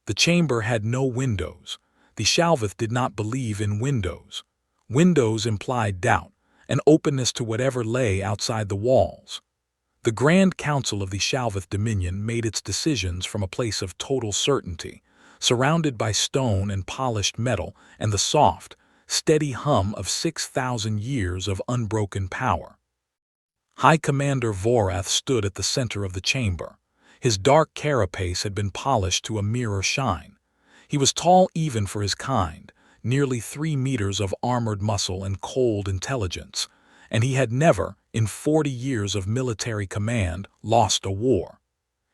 The chamber had no windows. The Shalvith did not believe in windows. Windows implied doubt, an openness to whatever lay outside the walls. The Grand Council of the Shalvith Dominion made its decisions from a place of total certainty, surrounded by stone and polished metal and the soft, steady hum of 6,000 years of unbroken power. High Commander Vorath stood at the center of the chamber. His dark carapace had been polished to a mirror shine. He was tall even for his kind, nearly 3 meters of armored muscle and cold intelligence, and he had never, in 40 years of military command, lost a war.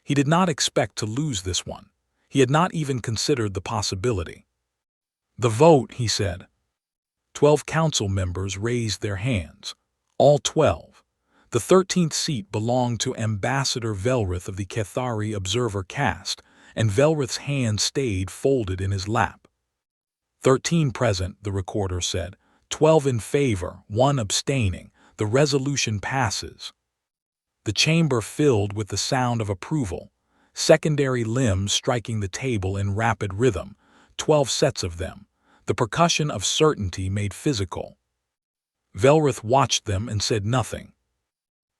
He did not expect to lose this one. He had not even considered the possibility. "The vote," he said. 12 council members raised their hands. All 12. The 13th seat belonged to Ambassador Velrith of the Kethari Observer caste, and Velrith's hand stayed folded in his lap. 13 present, the recorder said. 12 in favor, 1 abstaining. The resolution passes. The chamber filled with the sound of approval, secondary limbs striking the table in rapid rhythm, 12 sets of them, the percussion of certainty made physical. Velrith watched them and said nothing.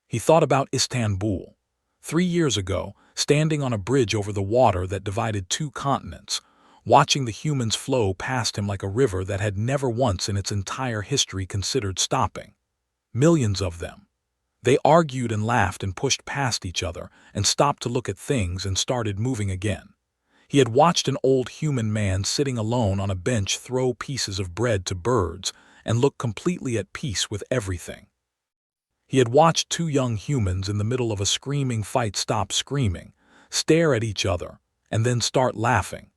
He thought about Istanbul. 3 years ago, standing on a bridge over the water that divided 2 continents, watching the humans flow past him like a river that had never once in its entire history considered stopping. Millions of them. They argued and laughed and pushed past each other and stopped to look at things and started moving again. He had watched an old human man sitting alone on a bench throw pieces of bread to birds and look completely at peace with everything. He had watched 2 young humans in the middle of a screaming fight stop screaming, stare at each other, and then start laughing.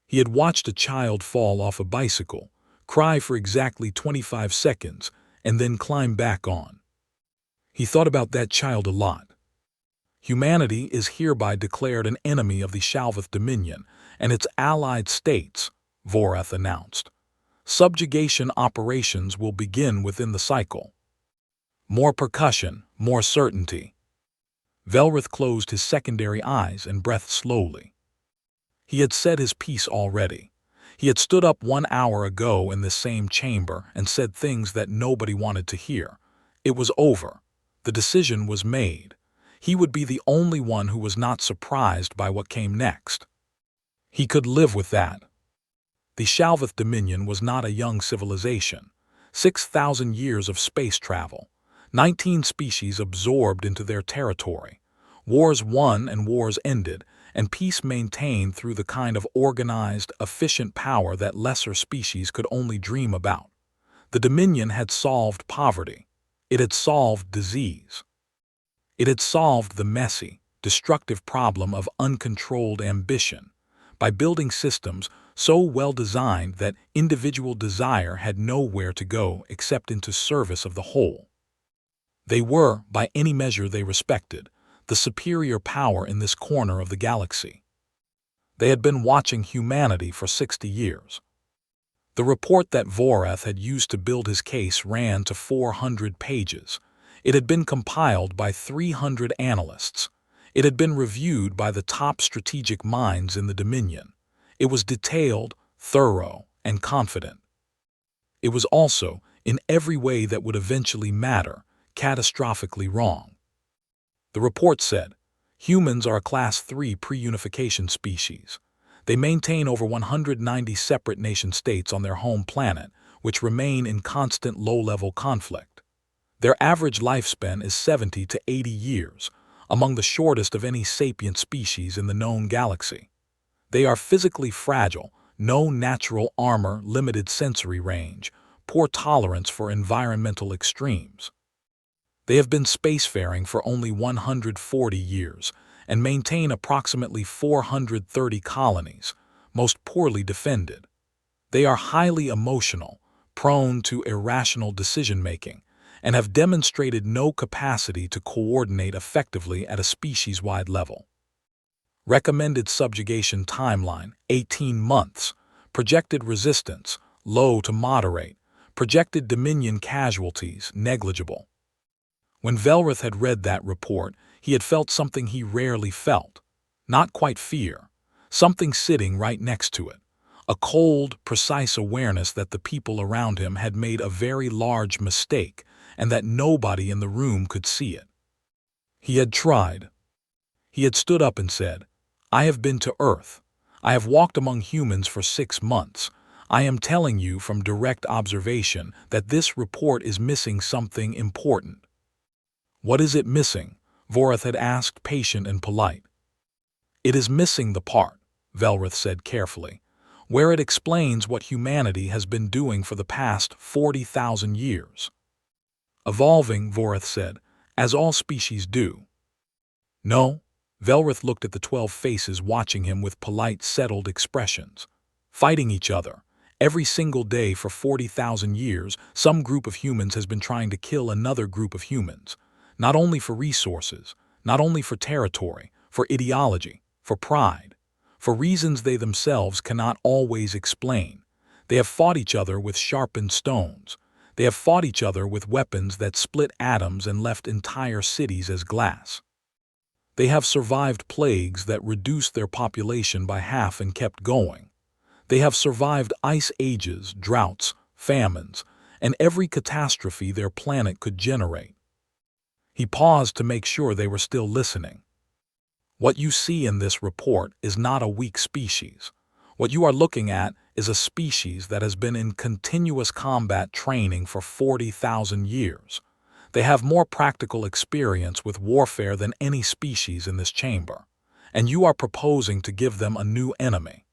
He had watched a child fall off a bicycle, cry for exactly 25 seconds, and then climb back on. He thought about that child a lot. Humanity is hereby declared an enemy of the Shalvith Dominion and its allied states, Vorath announced. Subjugation operations will begin within the cycle. More percussion, more certainty. Velrith closed his secondary eyes and breathed slowly. He had said his piece already. He had stood up 1 hour ago in this same chamber and said things that nobody wanted to hear. It was over. The decision was made. He would be the only one who was not surprised by what came next. He could live with that. The Shalvith Dominion was not a young civilization. 6,000 years of space travel. 19 species absorbed into their territory. Wars won and wars ended, and peace maintained through the kind of organized, efficient power that lesser species could only dream about. The Dominion had solved poverty. It had solved disease. It had solved the messy, destructive problem of uncontrolled ambition by building systems so well designed that individual desire had nowhere to go except into service of the whole. They were, by any measure they respected, the superior power in this corner of the galaxy. They had been watching humanity for 60 years. The report that Vorath had used to build his case ran to 400 pages. It had been compiled by 300 analysts. It had been reviewed by the top strategic minds in the Dominion. It was detailed, thorough, and confident. It was also, in every way that would eventually matter, catastrophically wrong. The report said, humans are a Class 3 pre-unification species. They maintain over 190 separate nation-states on their home planet, which remain in constant low-level conflict. Their average lifespan is 70 to 80 years, among the shortest of any sapient species in the known galaxy. They are physically fragile, no natural armor, limited sensory range, poor tolerance for environmental extremes. They have been spacefaring for only 140 years and maintain approximately 430 colonies, most poorly defended. They are highly emotional, prone to irrational decision-making, and have demonstrated no capacity to coordinate effectively at a species-wide level. Recommended subjugation timeline, 18 months. Projected resistance, low to moderate. Projected Dominion casualties, negligible. When Velrith had read that report, he had felt something he rarely felt. Not quite fear. something sitting right next to it, a cold, precise awareness that the people around him had made a very large mistake and that nobody in the room could see it. He had tried. He had stood up and said, "I have been to Earth. I have walked among humans for 6 months. I am telling you from direct observation that this report is missing something important." "What is it missing?" Vorath had asked, patient and polite. "It is missing the part," Velrith said carefully, "where it explains what humanity has been doing for the past 40,000 years. Evolving," Vorath said, "as all species do." "No." Velrith looked at the 12 faces watching him with polite, settled expressions. "Fighting each other. Every single day for 40,000 years, some group of humans has been trying to kill another group of humans. Not only for resources, not only for territory, for ideology, for pride, for reasons they themselves cannot always explain. They have fought each other with sharpened stones. They have fought each other with weapons that split atoms and left entire cities as glass. They have survived plagues that reduced their population by half and kept going. They have survived ice ages, droughts, famines, and every catastrophe their planet could generate." He paused to make sure they were still listening. "What you see in this report is not a weak species. What you are looking at is a species that has been in continuous combat training for 40,000 years. They have more practical experience with warfare than any species in this chamber, and you are proposing to give them a new enemy."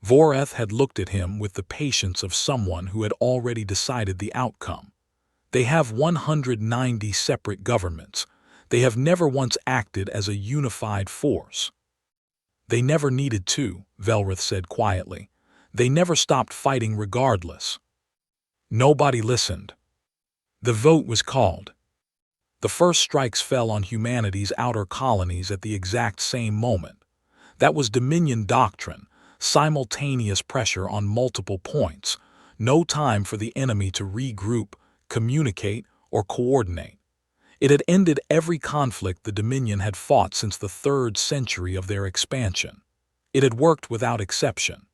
Vorath had looked at him with the patience of someone who had already decided the outcome. "They have 190 separate governments. They have never once acted as a unified force." "They never needed to," Velrith said quietly. "They never stopped fighting regardless." Nobody listened. The vote was called. The first strikes fell on humanity's outer colonies at the exact same moment. That was Dominion doctrine, simultaneous pressure on multiple points, no time for the enemy to regroup, communicate, or coordinate. It had ended every conflict the Dominion had fought since the 3rd century of their expansion. It had worked without exception.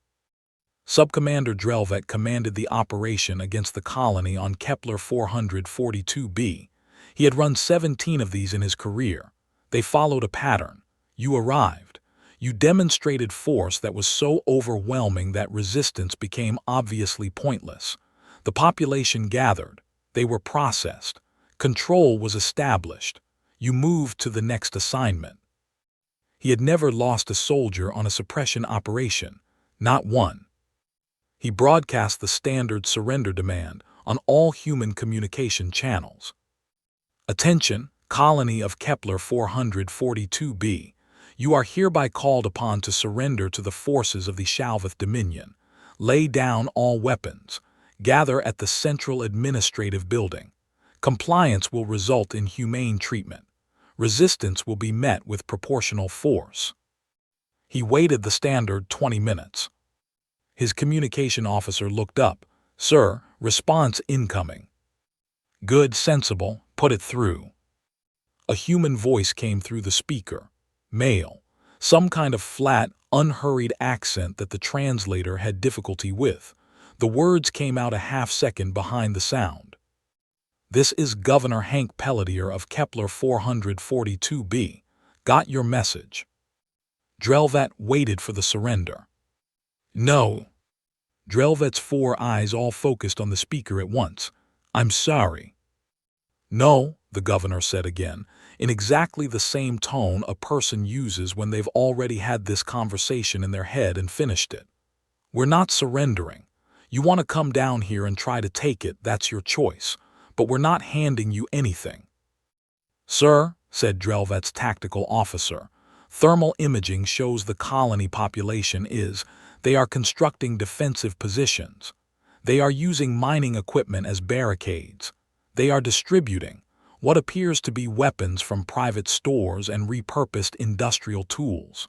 Subcommander Drelvet commanded the operation against the colony on Kepler 442b. He had run 17 of these in his career. They followed a pattern. You arrived. You demonstrated force that was so overwhelming that resistance became obviously pointless. The population gathered. They were processed. Control was established. You moved to the next assignment. He had never lost a soldier on a suppression operation, not one. He broadcast the standard surrender demand on all human communication channels. "Attention, colony of Kepler 442b. You are hereby called upon to surrender to the forces of the Shalvith Dominion. Lay down all weapons. Gather at the Central Administrative Building. Compliance will result in humane treatment. Resistance will be met with proportional force." He waited the standard 20 minutes. His communication officer looked up. "Sir, response incoming." "Good, sensible, put it through." A human voice came through the speaker. Male. Some kind of flat, unhurried accent that the translator had difficulty with. The words came out a half-second behind the sound. "This is Governor Hank Pelletier of Kepler 442b. Got your message." Drelvet waited for the surrender. "No." Drelvet's 4 eyes all focused on the speaker at once. "I'm sorry." "No," the governor said again, in exactly the same tone a person uses when they've already had this conversation in their head and finished it. "We're not surrendering. You want to come down here and try to take it, that's your choice. But we're not handing you anything." "Sir," said Drelvet's tactical officer, "thermal imaging shows the colony population they are constructing defensive positions. They are using mining equipment as barricades. They are distributing what appears to be weapons from private stores and repurposed industrial tools."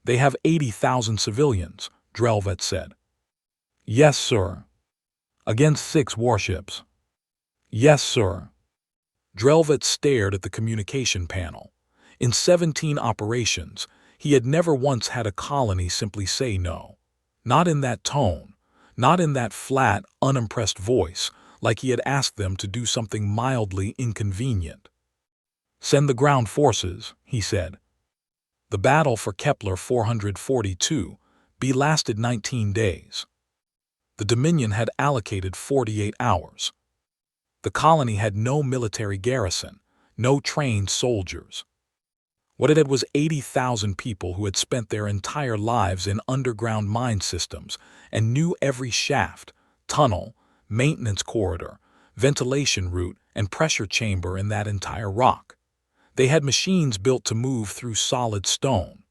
"They have 80,000 civilians," Drelvet said. "Yes, sir." "Against 6 warships." "Yes, sir." Drelvet stared at the communication panel. In 17 operations, He had never once had a colony simply say no. Not in that tone, not in that flat, unimpressed voice, like he had asked them to do something mildly inconvenient. "Send the ground forces," he said. The battle for Kepler 442b lasted 19 days. The Dominion had allocated 48 hours. The colony had no military garrison, no trained soldiers. What it had was 80,000 people who had spent their entire lives in underground mine systems and knew every shaft, tunnel, maintenance corridor, ventilation route, and pressure chamber in that entire rock. They had machines built to move through solid stone.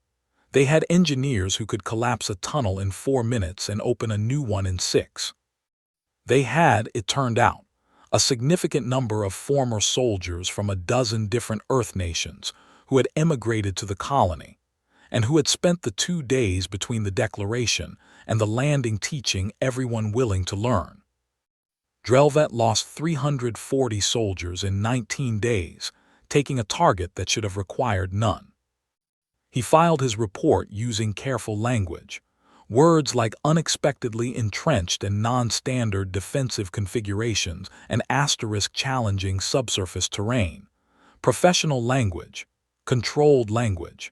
They had engineers who could collapse a tunnel in 4 minutes and open a new one in 6. They had, it turned out, a significant number of former soldiers from a dozen different Earth nations who had emigrated to the colony, and who had spent the 2 days between the declaration and the landing teaching everyone willing to learn. Drelvet lost 340 soldiers in 19 days, taking a target that should have required none. He filed his report using careful language. Words like unexpectedly entrenched and non-standard defensive configurations and asterisk challenging subsurface terrain. Professional language. Controlled language.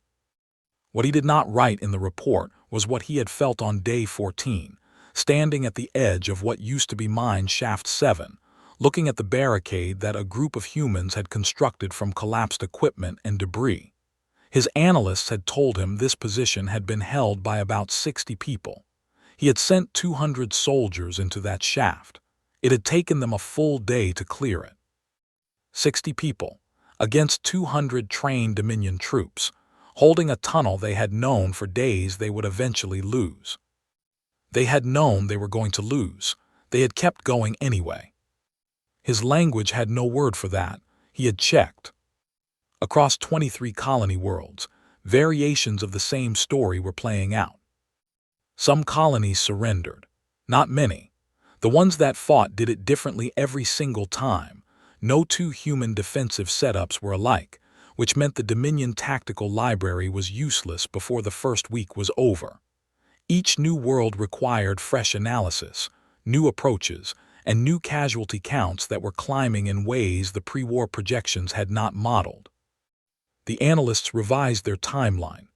What he did not write in the report was what he had felt on day 14, standing at the edge of what used to be Mine Shaft 7, looking at the barricade that a group of humans had constructed from collapsed equipment and debris. His analysts had told him this position had been held by about 60 people. He had sent 200 soldiers into that shaft. It had taken them a full day to clear it. 60 people, against 200 trained Dominion troops, holding a tunnel they had known for days they would eventually lose. They had known they were going to lose. They had kept going anyway. His language had no word for that. He had checked. Across 23 colony worlds, variations of the same story were playing out. Some colonies surrendered. Not many. The ones that fought did it differently every single time. No two human defensive setups were alike, which meant the Dominion tactical library was useless before the first week was over. Each new world required fresh analysis, new approaches, and new casualty counts that were climbing in ways the pre-war projections had not modeled. The analysts revised their timeline.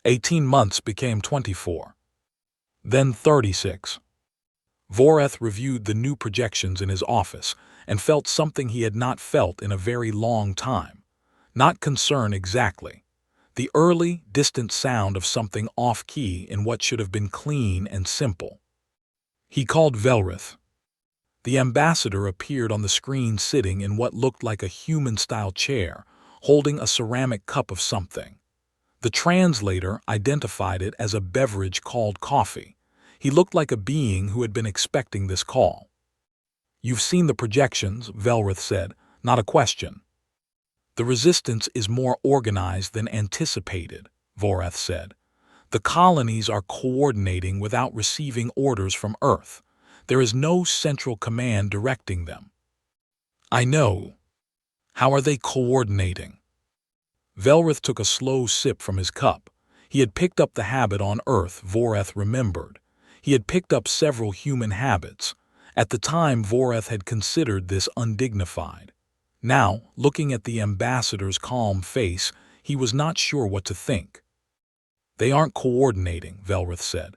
18 months became 24. Then 36. Voreth reviewed the new projections in his office and felt something he had not felt in a very long time. Not concern exactly. The early, distant sound of something off-key in what should have been clean and simple. He called Velrith. The ambassador appeared on the screen sitting in what looked like a human-style chair, holding a ceramic cup of something. The translator identified it as a beverage called coffee. He looked like a being who had been expecting this call. "You've seen the projections," Velrith said, "not a question." "The resistance is more organized than anticipated," Voreth said. "The colonies are coordinating without receiving orders from Earth. There is no central command directing them." "I know. How are they coordinating?" Velrith took a slow sip from his cup. He had picked up the habit on Earth, Voreth remembered. He had picked up several human habits. At the time, Voreth had considered this undignified. Now, looking at the ambassador's calm face, he was not sure what to think. "They aren't coordinating," Velrith said.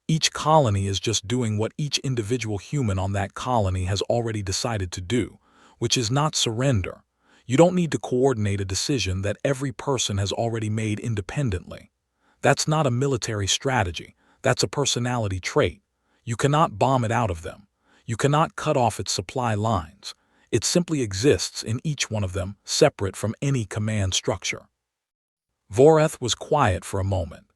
"Each colony is just doing what each individual human on that colony has already decided to do, which is not surrender. You don't need to coordinate a decision that every person has already made independently. That's not a military strategy. That's a personality trait. You cannot bomb it out of them. You cannot cut off its supply lines. It simply exists in each one of them, separate from any command structure." Voreth was quiet for a moment.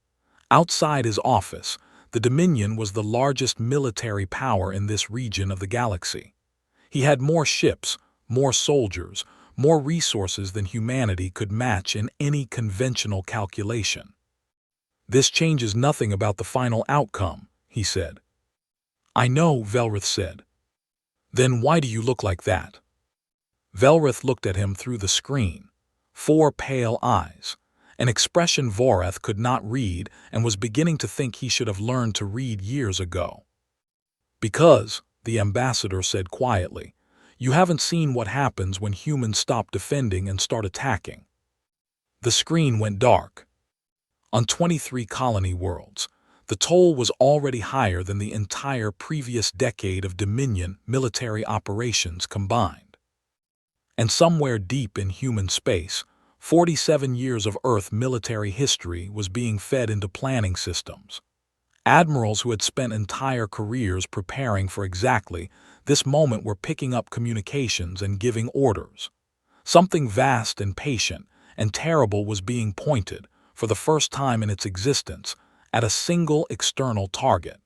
Outside his office, the Dominion was the largest military power in this region of the galaxy. He had more ships, more soldiers, more resources than humanity could match in any conventional calculation. "This changes nothing about the final outcome," he said. "I know," Velrith said. "Then why do you look like that?" Velrith looked at him through the screen. 4 pale eyes. an expression Voreth could not read and was beginning to think he should have learned to read years ago. "Because," the ambassador said quietly, "you haven't seen what happens when humans stop defending and start attacking." The screen went dark. On 23 colony worlds, the toll was already higher than the entire previous decade of Dominion military operations combined. And somewhere deep in human space, 47 years of Earth military history was being fed into planning systems. Admirals who had spent entire careers preparing for exactly this moment were picking up communications and giving orders. Something vast and patient and terrible was being pointed, for the first time in its existence, at a single external target.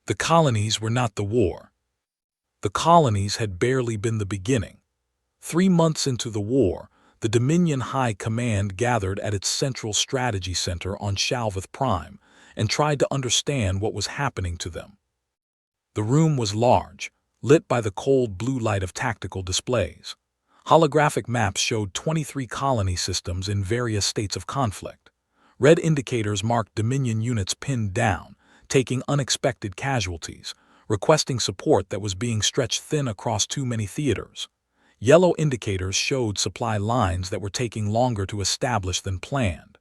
The colonies were not the war. The colonies had barely been the beginning. 3 months into the war, the Dominion High Command gathered at its Central Strategy Center on Shalveth Prime and tried to understand what was happening to them. The room was large, lit by the cold blue light of tactical displays. Holographic maps showed 23 colony systems in various states of conflict. Red indicators marked Dominion units pinned down, taking unexpected casualties, requesting support that was being stretched thin across too many theaters. Yellow indicators showed supply lines that were taking longer to establish than planned.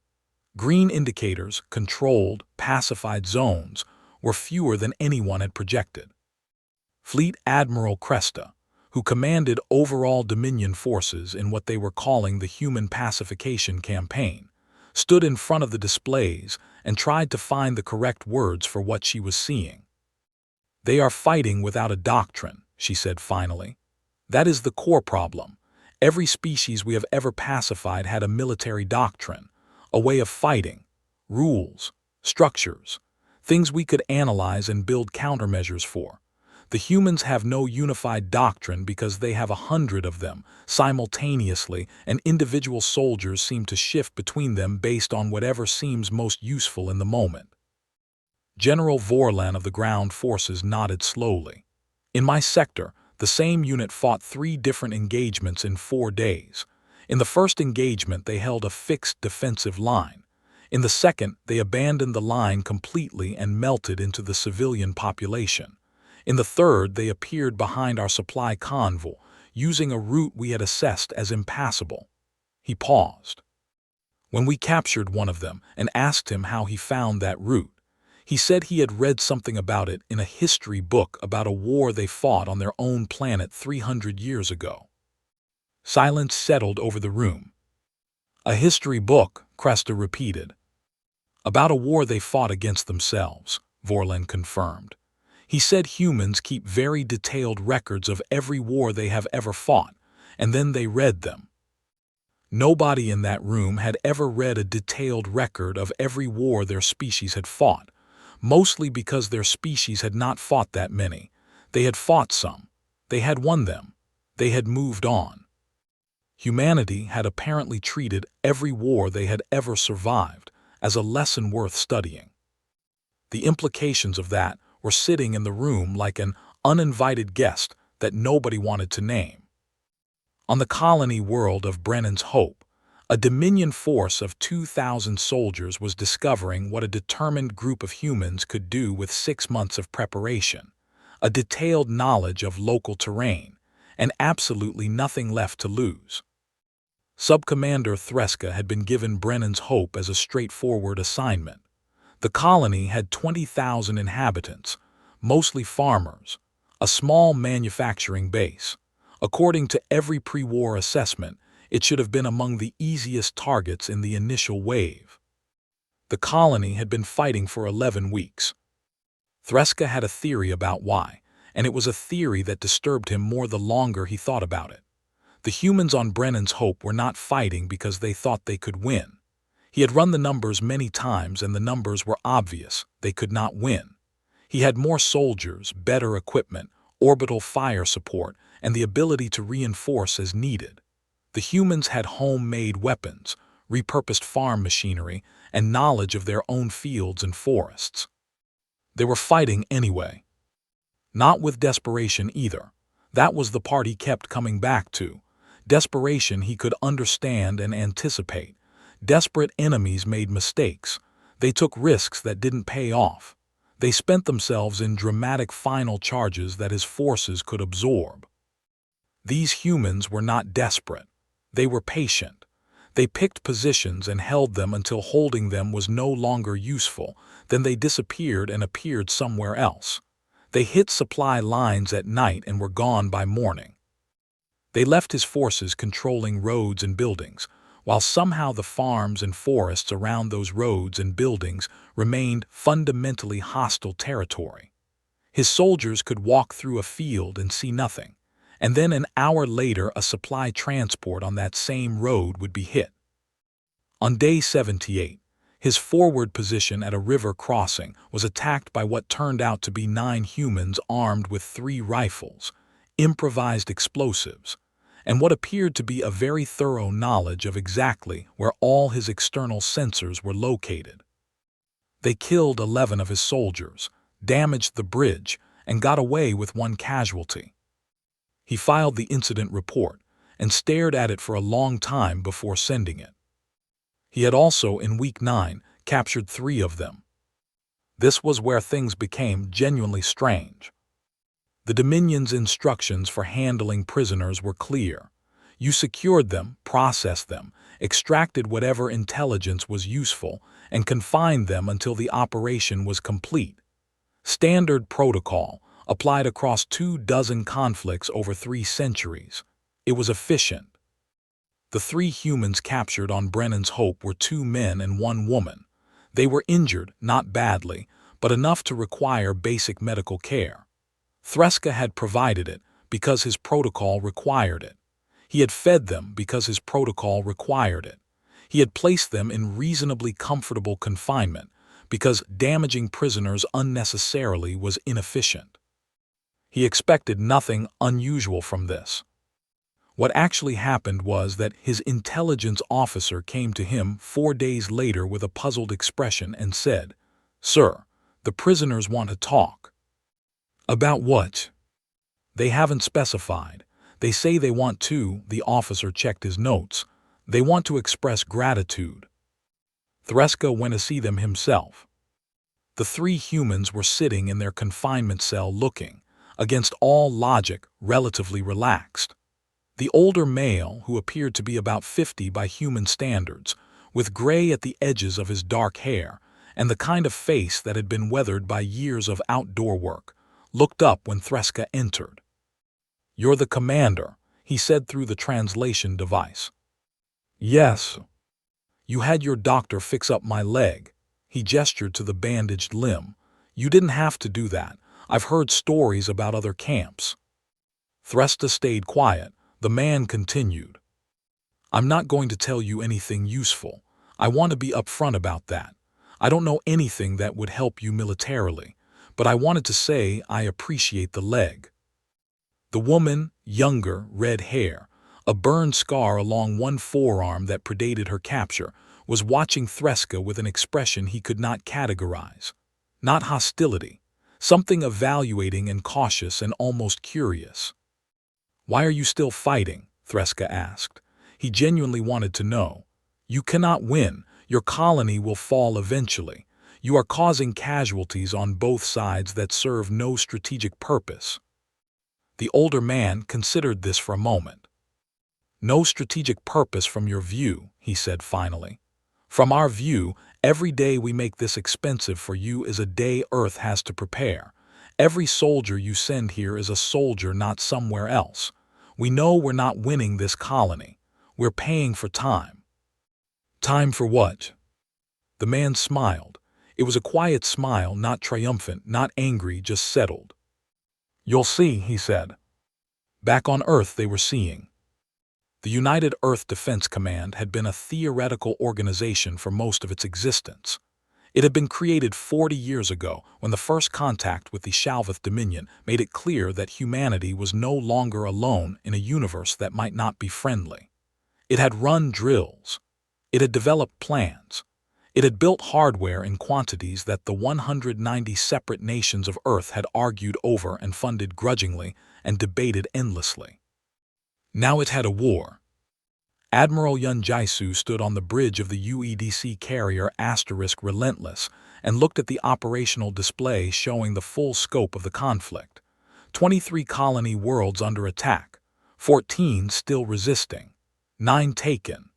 Green indicators, controlled, pacified zones, were fewer than anyone had projected. Fleet Admiral Cresta, who commanded overall Dominion forces in what they were calling the Human Pacification Campaign, stood in front of the displays and tried to find the correct words for what she was seeing. "They are fighting without a doctrine," she said finally. "That is the core problem. Every species we have ever pacified had a military doctrine, a way of fighting, rules, structures, things we could analyze and build countermeasures for. The humans have no unified doctrine because they have 100 of them simultaneously, and individual soldiers seem to shift between them based on whatever seems most useful in the moment." General Vorlan of the ground forces nodded slowly. "In my sector, the same unit fought 3 different engagements in 4 days. In the first engagement, they held a fixed defensive line. In the second, they abandoned the line completely and melted into the civilian population. In the third, they appeared behind our supply convoy, using a route we had assessed as impassable." He paused. "When we captured one of them and asked him how he found that route, he said he had read something about it in a history book about a war they fought on their own planet 300 years ago." Silence settled over the room. "A history book," Cresta repeated. "About a war they fought against themselves," Vorlan confirmed. "He said humans keep very detailed records of every war they have ever fought, and then they read them." Nobody in that room had ever read a detailed record of every war their species had fought, mostly because their species had not fought that many. They had fought some. They had won them. They had moved on. Humanity had apparently treated every war they had ever survived as a lesson worth studying. The implications of that were sitting in the room like an uninvited guest that nobody wanted to name. On the colony world of Brennan's Hope, a Dominion force of 2,000 soldiers was discovering what a determined group of humans could do with 6 months of preparation, a detailed knowledge of local terrain, and absolutely nothing left to lose. Subcommander Threska had been given Brennan's Hope as a straightforward assignment. The colony had 20,000 inhabitants, mostly farmers, a small manufacturing base. According to every pre-war assessment, it should have been among the easiest targets in the initial wave. The colony had been fighting for 11 weeks. Threska had a theory about why, and it was a theory that disturbed him more the longer he thought about it. The humans on Brennan's Hope were not fighting because they thought they could win. He had run the numbers many times and the numbers were obvious. They could not win. He had more soldiers, better equipment, orbital fire support, and the ability to reinforce as needed. The humans had homemade weapons, repurposed farm machinery, and knowledge of their own fields and forests. They were fighting anyway. Not with desperation either. That was the part he kept coming back to. Desperation he could understand and anticipate. Desperate enemies made mistakes. They took risks that didn't pay off. They spent themselves in dramatic final charges that his forces could absorb. These humans were not desperate. They were patient. They picked positions and held them until holding them was no longer useful. Then they disappeared and appeared somewhere else. They hit supply lines at night and were gone by morning. They left his forces controlling roads and buildings, while somehow the farms and forests around those roads and buildings remained fundamentally hostile territory. His soldiers could walk through a field and see nothing, and then an hour later a supply transport on that same road would be hit. On day 78, his forward position at a river crossing was attacked by what turned out to be 9 humans armed with 3 rifles, improvised explosives, and what appeared to be a very thorough knowledge of exactly where all his external sensors were located. They killed 11 of his soldiers, damaged the bridge, and got away with 1 casualty. He filed the incident report and stared at it for a long time before sending it. He had also, in week 9, captured 3 of them. This was where things became genuinely strange. The Dominion's instructions for handling prisoners were clear. You secured them, processed them, extracted whatever intelligence was useful, and confined them until the operation was complete. Standard protocol, applied across 24 conflicts over 3 centuries. It was efficient. The 3 humans captured on Brennan's Hope were 2 men and 1 woman. They were injured, not badly, but enough to require basic medical care. Threska had provided it because his protocol required it. He had fed them because his protocol required it. He had placed them in reasonably comfortable confinement because damaging prisoners unnecessarily was inefficient. He expected nothing unusual from this. What actually happened was that his intelligence officer came to him 4 days later with a puzzled expression and said, "Sir, the prisoners want to talk." "About what?" "They haven't specified. They say they want to," the officer checked his notes, "they want to express gratitude." Threska went to see them himself. The 3 humans were sitting in their confinement cell looking, against all logic, relatively relaxed. The older male, who appeared to be about 50 by human standards, with gray at the edges of his dark hair, and the kind of face that had been weathered by years of outdoor work, looked up when Threska entered. "You're the commander," he said through the translation device. "Yes." "You had your doctor fix up my leg." He gestured to the bandaged limb. "You didn't have to do that. I've heard stories about other camps." Threska stayed quiet. The man continued. "I'm not going to tell you anything useful. I want to be upfront about that. I don't know anything that would help you militarily, but I wanted to say I appreciate the leg." The woman, younger, red hair, a burn scar along one forearm that predated her capture, was watching Threska with an expression he could not categorize. Not hostility, something evaluating and cautious and almost curious. "Why are you still fighting?" Threska asked. He genuinely wanted to know. "You cannot win. Your colony will fall eventually. You are causing casualties on both sides that serve no strategic purpose." The older man considered this for a moment. "No strategic purpose from your view," he said finally. "From our view, every day we make this expensive for you is a day Earth has to prepare. Every soldier you send here is a soldier not somewhere else. We know we're not winning this colony. We're paying for time." "Time for what?" The man smiled. It was a quiet smile, not triumphant, not angry, just settled. "You'll see," he said. Back on Earth they were seeing. The United Earth Defense Command had been a theoretical organization for most of its existence. It had been created 40 years ago when the first contact with the Shalvith Dominion made it clear that humanity was no longer alone in a universe that might not be friendly. It had run drills. It had developed plans. It had built hardware in quantities that the 190 separate nations of Earth had argued over and funded grudgingly and debated endlessly. Now it had a war. Admiral Yun Jaisu stood on the bridge of the UEDC carrier Relentless and looked at the operational display showing the full scope of the conflict. 23 colony worlds under attack, 14 still resisting, 9 taken.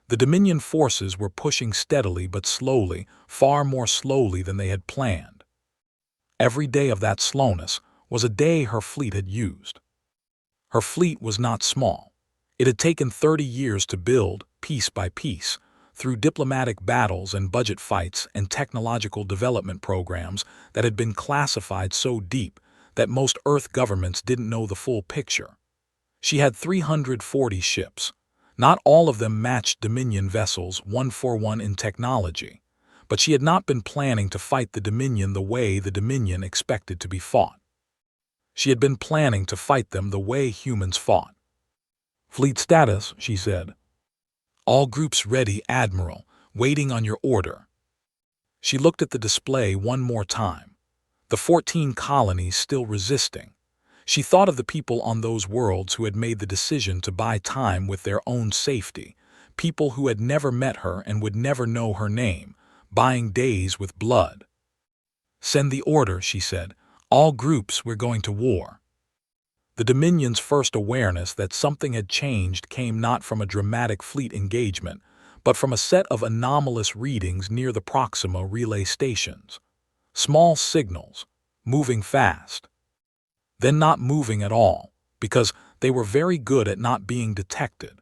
The Dominion forces were pushing steadily but slowly, far more slowly than they had planned. Every day of that slowness was a day her fleet had used. Her fleet was not small. It had taken 30 years to build, piece by piece, through diplomatic battles and budget fights and technological development programs that had been classified so deep that most Earth governments didn't know the full picture. She had 340 ships. Not all of them matched Dominion vessels 1-for-1 in technology, but she had not been planning to fight the Dominion the way the Dominion expected to be fought. She had been planning to fight them the way humans fought. "Fleet status," she said. "All groups ready, Admiral, waiting on your order." She looked at the display one more time. The 14 colonies still resisting. She thought of the people on those worlds who had made the decision to buy time with their own safety, people who had never met her and would never know her name, buying days with blood. "Send the order," she said. "All groups, we're going to war." The Dominion's first awareness that something had changed came not from a dramatic fleet engagement, but from a set of anomalous readings near the Proxima relay stations. Small signals, moving fast, then not moving at all, because they were very good at not being detected,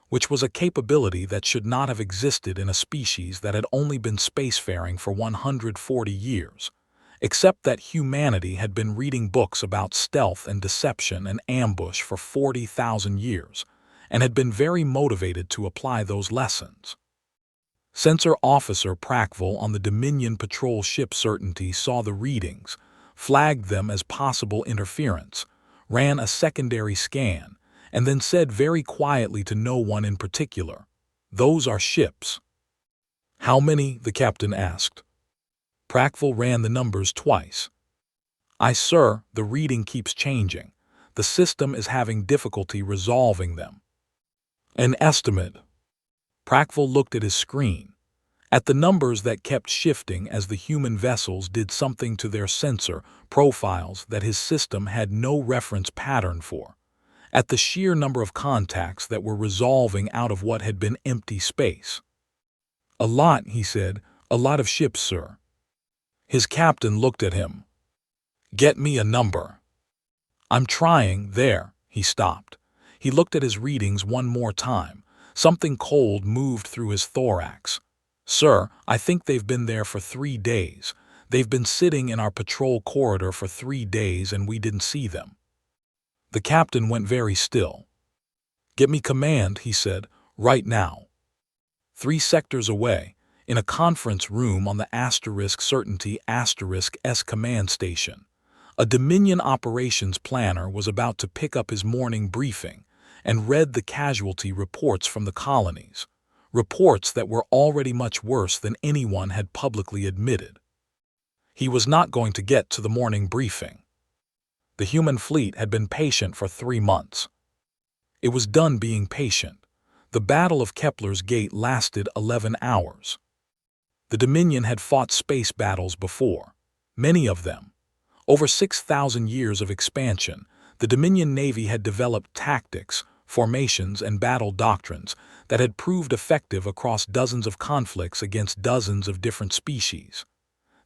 which was a capability that should not have existed in a species that had only been spacefaring for 140 years. Except that humanity had been reading books about stealth and deception and ambush for 40,000 years, and had been very motivated to apply those lessons. Sensor Officer Prackville on the Dominion patrol ship Certainty saw the readings, flagged them as possible interference, ran a secondary scan, and then said very quietly to no one in particular, "Those are ships." "How many?" the captain asked. Prackville ran the numbers twice. Sir, the reading keeps changing. The system is having difficulty resolving them." "An estimate." Prackville looked at his screen, at the numbers that kept shifting as the human vessels did something to their sensor profiles that his system had no reference pattern for, at the sheer number of contacts that were resolving out of what had been empty space. "A lot," he said. "A lot of ships, sir." His captain looked at him. "Get me a number." "I'm trying." There, he stopped. He looked at his readings one more time. Something cold moved through his thorax. "Sir, I think they've been there for 3 days. They've been sitting in our patrol corridor for 3 days and we didn't see them." The captain went very still. "Get me command," he said, "right now." 3 sectors away, in a conference room on the Certainty S command station, a Dominion operations planner was about to pick up his morning briefing and read the casualty reports from the colonies, reports that were already much worse than anyone had publicly admitted. He was not going to get to the morning briefing. The human fleet had been patient for 3 months. It was done being patient. The Battle of Kepler's Gate lasted 11 hours. The Dominion had fought space battles before, many of them. Over 6,000 years of expansion, the Dominion Navy had developed tactics, formations, and battle doctrines that had proved effective across dozens of conflicts against dozens of different species.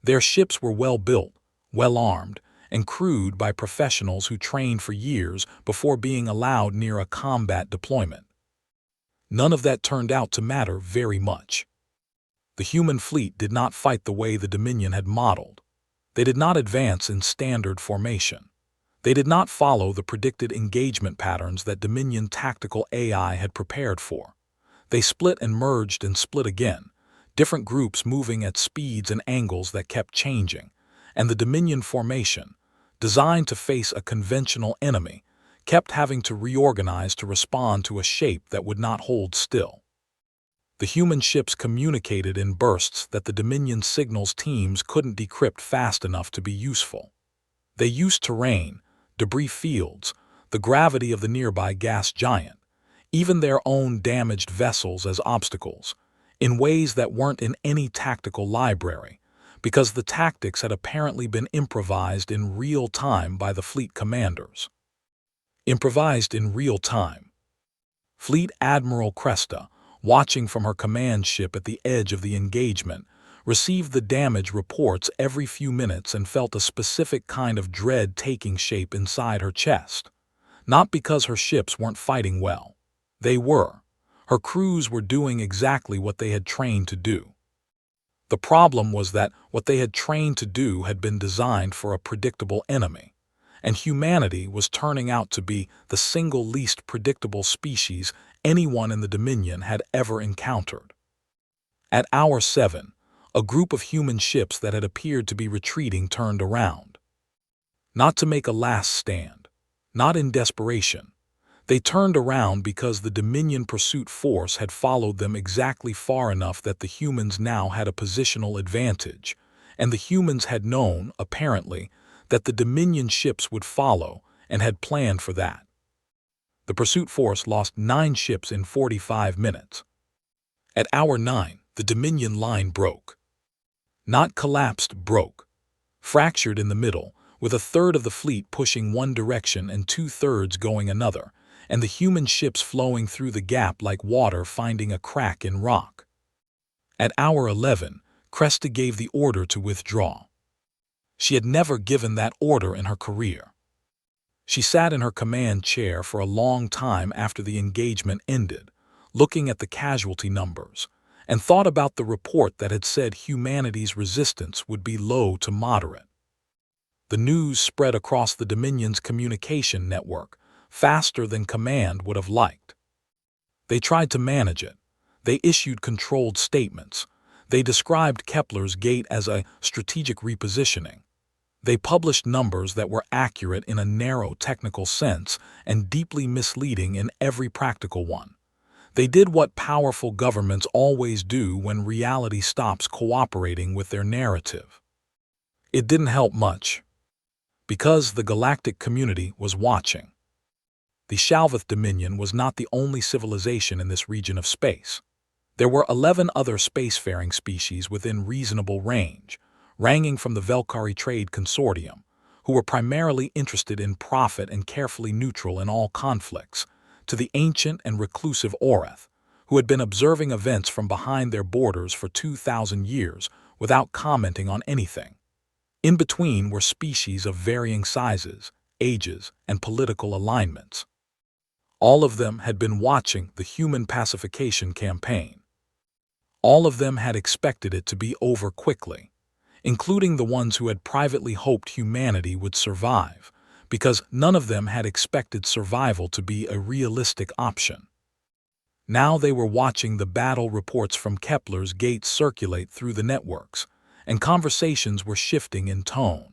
Their ships were well built, well armed, and crewed by professionals who trained for years before being allowed near a combat deployment. None of that turned out to matter very much. The human fleet did not fight the way the Dominion had modeled. They did not advance in standard formation. They did not follow the predicted engagement patterns that Dominion tactical AI had prepared for. They split and merged and split again, different groups moving at speeds and angles that kept changing, and the Dominion formation, designed to face a conventional enemy, kept having to reorganize to respond to a shape that would not hold still. The human ships communicated in bursts that the Dominion signals teams couldn't decrypt fast enough to be useful. They used terrain, debris fields, the gravity of the nearby gas giant, even their own damaged vessels as obstacles, in ways that weren't in any tactical library, because the tactics had apparently been improvised in real time by the fleet commanders. Improvised in real time. Fleet Admiral Cresta, watching from her command ship at the edge of the engagement, received the damage reports every few minutes and felt a specific kind of dread taking shape inside her chest. Not because her ships weren't fighting well. They were. Her crews were doing exactly what they had trained to do. The problem was that what they had trained to do had been designed for a predictable enemy, and humanity was turning out to be the single least predictable species anyone in the Dominion had ever encountered. At hour 7, a group of human ships that had appeared to be retreating turned around. Not to make a last stand, not in desperation. They turned around because the Dominion pursuit force had followed them exactly far enough that the humans now had a positional advantage, and the humans had known, apparently, that the Dominion ships would follow and had planned for that. The pursuit force lost 9 ships in 45 minutes. At hour 9, the Dominion line broke. Not collapsed, broke. Fractured in the middle, with a third of the fleet pushing one direction and 2/3 going another, and the human ships flowing through the gap like water finding a crack in rock. At hour 11, Cresta gave the order to withdraw. She had never given that order in her career. She sat in her command chair for a long time after the engagement ended, looking at the casualty numbers, and thought about the report that had said humanity's resistance would be low to moderate. The news spread across the Dominion's communication network, faster than Command would have liked. They tried to manage it. They issued controlled statements. They described Kepler's gate as a strategic repositioning. They published numbers that were accurate in a narrow technical sense and deeply misleading in every practical one. They did what powerful governments always do when reality stops cooperating with their narrative. It didn't help much, because the galactic community was watching. The Shalvath Dominion was not the only civilization in this region of space. There were 11 other spacefaring species within reasonable range, ranging from the Velkari Trade Consortium, who were primarily interested in profit and carefully neutral in all conflicts, to the ancient and reclusive Oreth, who had been observing events from behind their borders for 2,000 years without commenting on anything. In between were species of varying sizes, ages, and political alignments. All of them had been watching the human pacification campaign. All of them had expected it to be over quickly, including the ones who had privately hoped humanity would survive, because none of them had expected survival to be a realistic option. Now they were watching the battle reports from Kepler's gate circulate through the networks, and conversations were shifting in tone.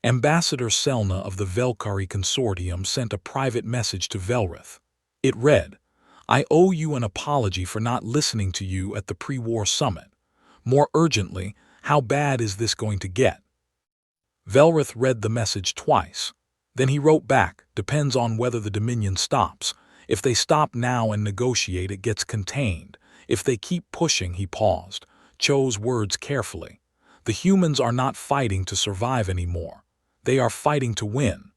Ambassador Selna of the Velkari Consortium sent a private message to Velrith. It read, "I owe you an apology for not listening to you at the pre-war summit. More urgently, how bad is this going to get?" Velrith read the message twice. Then he wrote back, "Depends on whether the Dominion stops. If they stop now and negotiate, it gets contained. If they keep pushing," he paused, chose words carefully. "The humans are not fighting to survive anymore. They are fighting to win.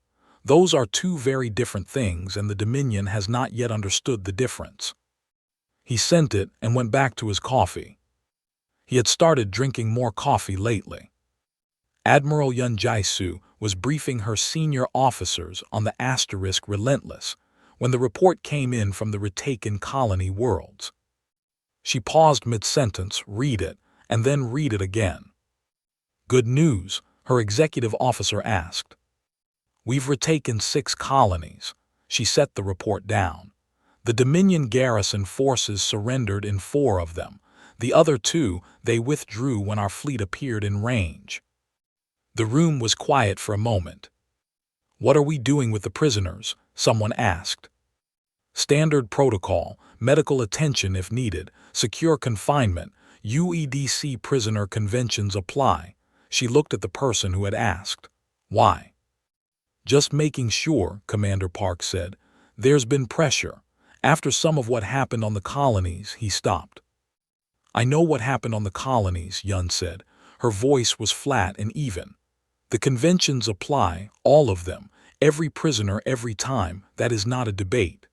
Those are two very different things, and the Dominion has not yet understood the difference." He sent it and went back to his coffee. He had started drinking more coffee lately. Admiral Yunjaisu was briefing her senior officers on the asterisk Relentless when the report came in from the retaken colony worlds. She paused mid-sentence, read it, and then read it again. "Good news," her executive officer asked. "We've retaken 6 colonies." She set the report down. "The Dominion garrison forces surrendered in 4 of them. The other 2, they withdrew when our fleet appeared in range." The room was quiet for a moment. "What are we doing with the prisoners?" someone asked. "Standard protocol, medical attention if needed, secure confinement, UEDC prisoner conventions apply." She looked at the person who had asked. "Why?" "Just making sure," Commander Park said. "There's been pressure. After some of what happened on the colonies, he stopped. I know what happened on the colonies, Yun said. Her voice was flat and even. The conventions apply, all of them, every prisoner every time. That is not a debate.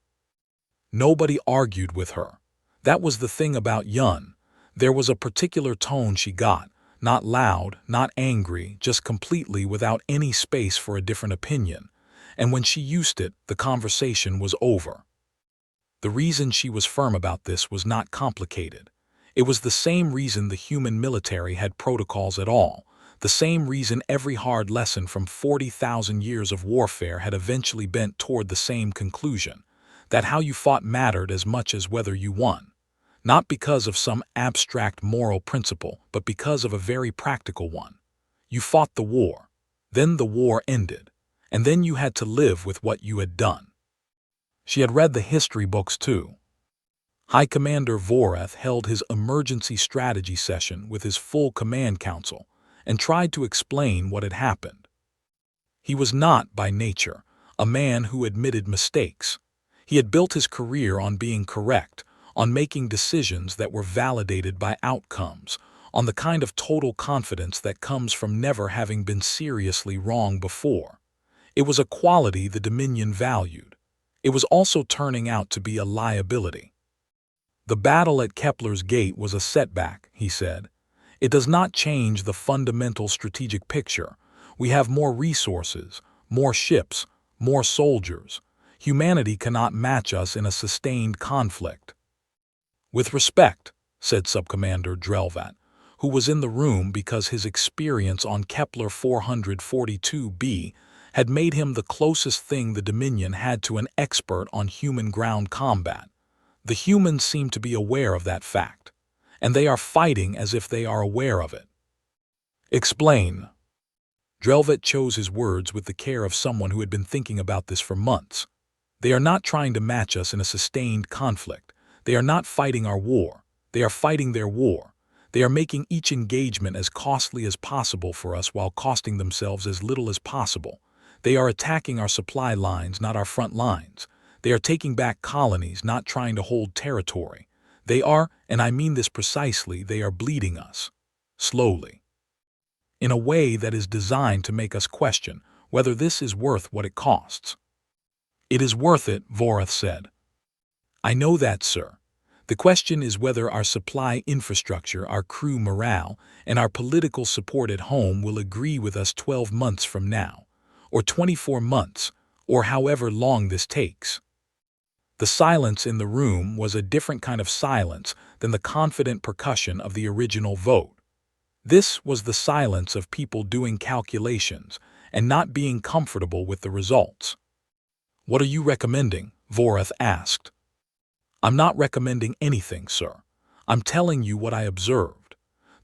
Nobody argued with her. That was the thing about Yun. There was a particular tone she got, not loud, not angry, just completely without any space for a different opinion. And when she used it, the conversation was over. The reason she was firm about this was not complicated. It was the same reason the human military had protocols at all, the same reason every hard lesson from 40,000 years of warfare had eventually bent toward the same conclusion, that how you fought mattered as much as whether you won. Not because of some abstract moral principle, but because of a very practical one. You fought the war. Then the war ended. And then you had to live with what you had done. She had read the history books too. High Commander Voreth held his emergency strategy session with his full command council and tried to explain what had happened. He was not, by nature, a man who admitted mistakes. He had built his career on being correct, on making decisions that were validated by outcomes, on the kind of total confidence that comes from never having been seriously wrong before. It was a quality the Dominion valued. It was also turning out to be a liability. The battle at Kepler's Gate was a setback, he said. It does not change the fundamental strategic picture. We have more resources, more ships, more soldiers. Humanity cannot match us in a sustained conflict. With respect, said Subcommander Drelvat, who was in the room because his experience on Kepler 442b had made him the closest thing the Dominion had to an expert on human ground combat. The humans seem to be aware of that fact, and they are fighting as if they are aware of it. Explain. Drelvat chose his words with the care of someone who had been thinking about this for months. They are not trying to match us in a sustained conflict. They are not fighting our war. They are fighting their war. They are making each engagement as costly as possible for us while costing themselves as little as possible. They are attacking our supply lines, not our front lines. They are taking back colonies, not trying to hold territory. They are, and I mean this precisely, they are bleeding us. Slowly. In a way that is designed to make us question whether this is worth what it costs. It is worth it, Voreth said. I know that, sir. The question is whether our supply infrastructure, our crew morale, and our political support at home will agree with us 12 months from now, or 24 months, or however long this takes. The silence in the room was a different kind of silence than the confident percussion of the original vote. This was the silence of people doing calculations and not being comfortable with the results. What are you recommending? Voreth asked. I'm not recommending anything, sir. I'm telling you what I observed.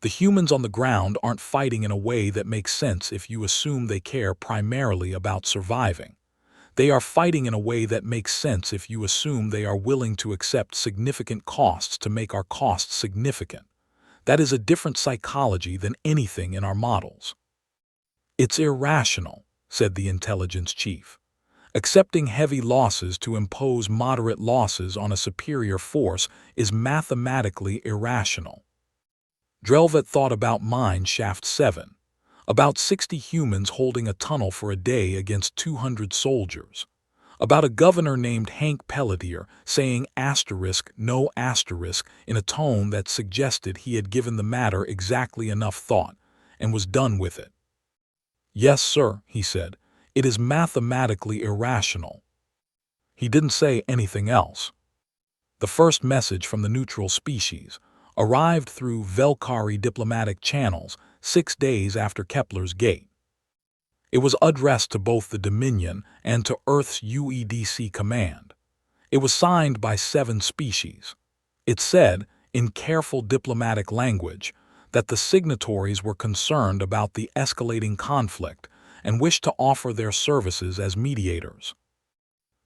The humans on the ground aren't fighting in a way that makes sense if you assume they care primarily about surviving. They are fighting in a way that makes sense if you assume they are willing to accept significant costs to make our costs significant. That is a different psychology than anything in our models. It's irrational, said the intelligence chief. Accepting heavy losses to impose moderate losses on a superior force is mathematically irrational. Drelvat thought about Mine Shaft 7. About 60 humans holding a tunnel for a day against 200 soldiers. About a governor named Hank Pelletier saying no asterisk in a tone that suggested he had given the matter exactly enough thought and was done with it. Yes, sir, he said. It is mathematically irrational. He didn't say anything else. The first message from the neutral species arrived through Velkari diplomatic channels 6 days after Kepler's Gate. It was addressed to both the Dominion and to Earth's UEDC command. It was signed by 7 species. It said, in careful diplomatic language, that the signatories were concerned about the escalating conflict and wished to offer their services as mediators.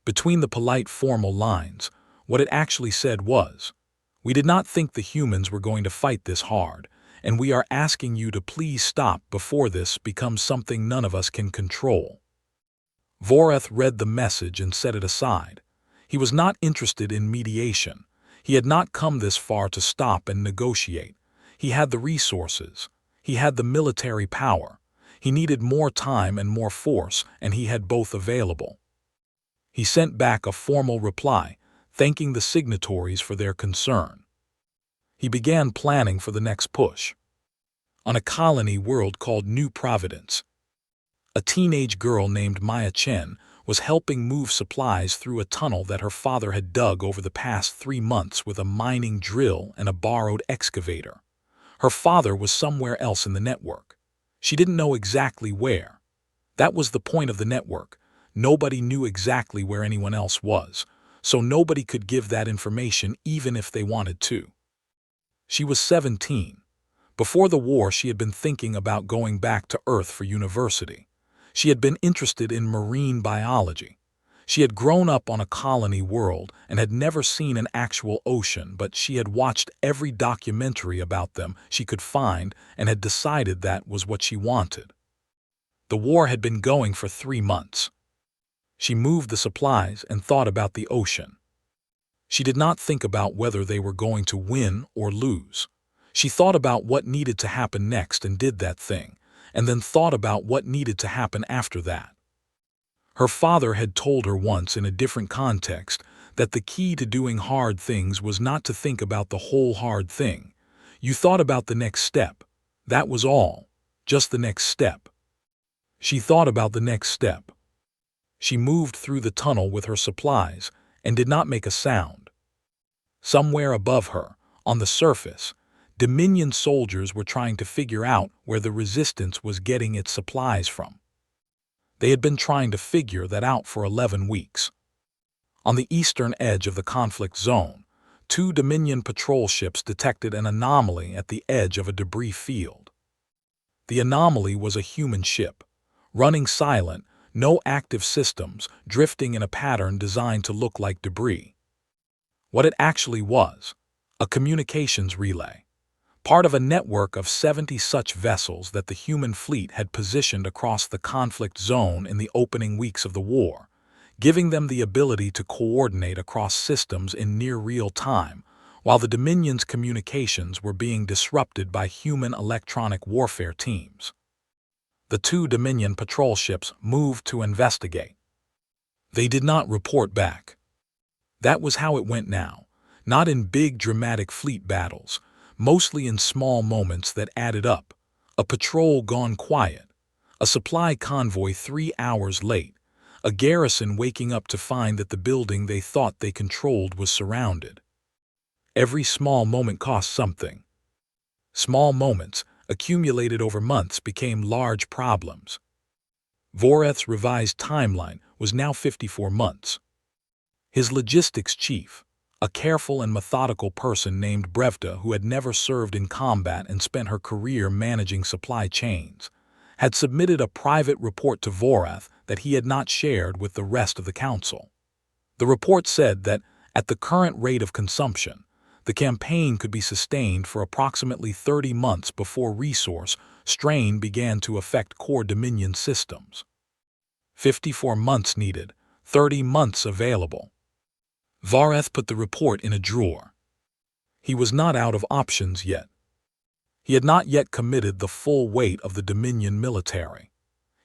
Between the polite formal lines, what it actually said was, we did not think the humans were going to fight this hard, and we are asking you to please stop before this becomes something none of us can control. Voreth read the message and set it aside. He was not interested in mediation. He had not come this far to stop and negotiate. He had the resources. He had the military power. He needed more time and more force, and he had both available. He sent back a formal reply, thanking the signatories for their concern. He began planning for the next push. On a colony world called New Providence, a teenage girl named Maya Chen was helping move supplies through a tunnel that her father had dug over the past 3 months with a mining drill and a borrowed excavator. Her father was somewhere else in the network. She didn't know exactly where. That was the point of the network. Nobody knew exactly where anyone else was, so nobody could give that information even if they wanted to. She was 17. Before the war, she had been thinking about going back to Earth for university. She had been interested in marine biology. She had grown up on a colony world and had never seen an actual ocean, but she had watched every documentary about them she could find and had decided that was what she wanted. The war had been going for 3 months. She moved the supplies and thought about the ocean. She did not think about whether they were going to win or lose. She thought about what needed to happen next and did that thing, and then thought about what needed to happen after that. Her father had told her once in a different context that the key to doing hard things was not to think about the whole hard thing. You thought about the next step. That was all. Just the next step. She thought about the next step. She moved through the tunnel with her supplies and did not make a sound. Somewhere above her, on the surface, Dominion soldiers were trying to figure out where the Resistance was getting its supplies from. They had been trying to figure that out for 11 weeks. On the eastern edge of the conflict zone, 2 Dominion patrol ships detected an anomaly at the edge of a debris field. The anomaly was a human ship, running silent, no active systems, drifting in a pattern designed to look like debris. What it actually was, a communications relay, part of a network of 70 such vessels that the human fleet had positioned across the conflict zone in the opening weeks of the war, giving them the ability to coordinate across systems in near real time, while the Dominion's communications were being disrupted by human electronic warfare teams. The 2 Dominion patrol ships moved to investigate. They did not report back. That was how it went now, not in big dramatic fleet battles, mostly in small moments that added up. A patrol gone quiet, a supply convoy 3 hours late, a garrison waking up to find that the building they thought they controlled was surrounded. Every small moment cost something. Small moments, accumulated over months, became large problems. Voreth's revised timeline was now 54 months. His logistics chief, a careful and methodical person named Brevda who had never served in combat and spent her career managing supply chains, had submitted a private report to Voreth that he had not shared with the rest of the council. The report said that, at the current rate of consumption, the campaign could be sustained for approximately 30 months before resource strain began to affect core Dominion systems. 54 months needed, 30 months available. Voreth put the report in a drawer. He was not out of options yet. He had not yet committed the full weight of the Dominion military.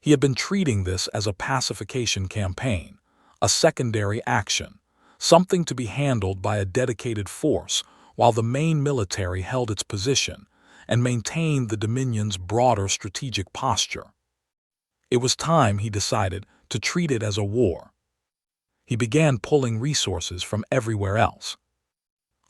He had been treating this as a pacification campaign, a secondary action, something to be handled by a dedicated force while the main military held its position and maintained the Dominion's broader strategic posture. It was time, he decided, to treat it as a war. He began pulling resources from everywhere else.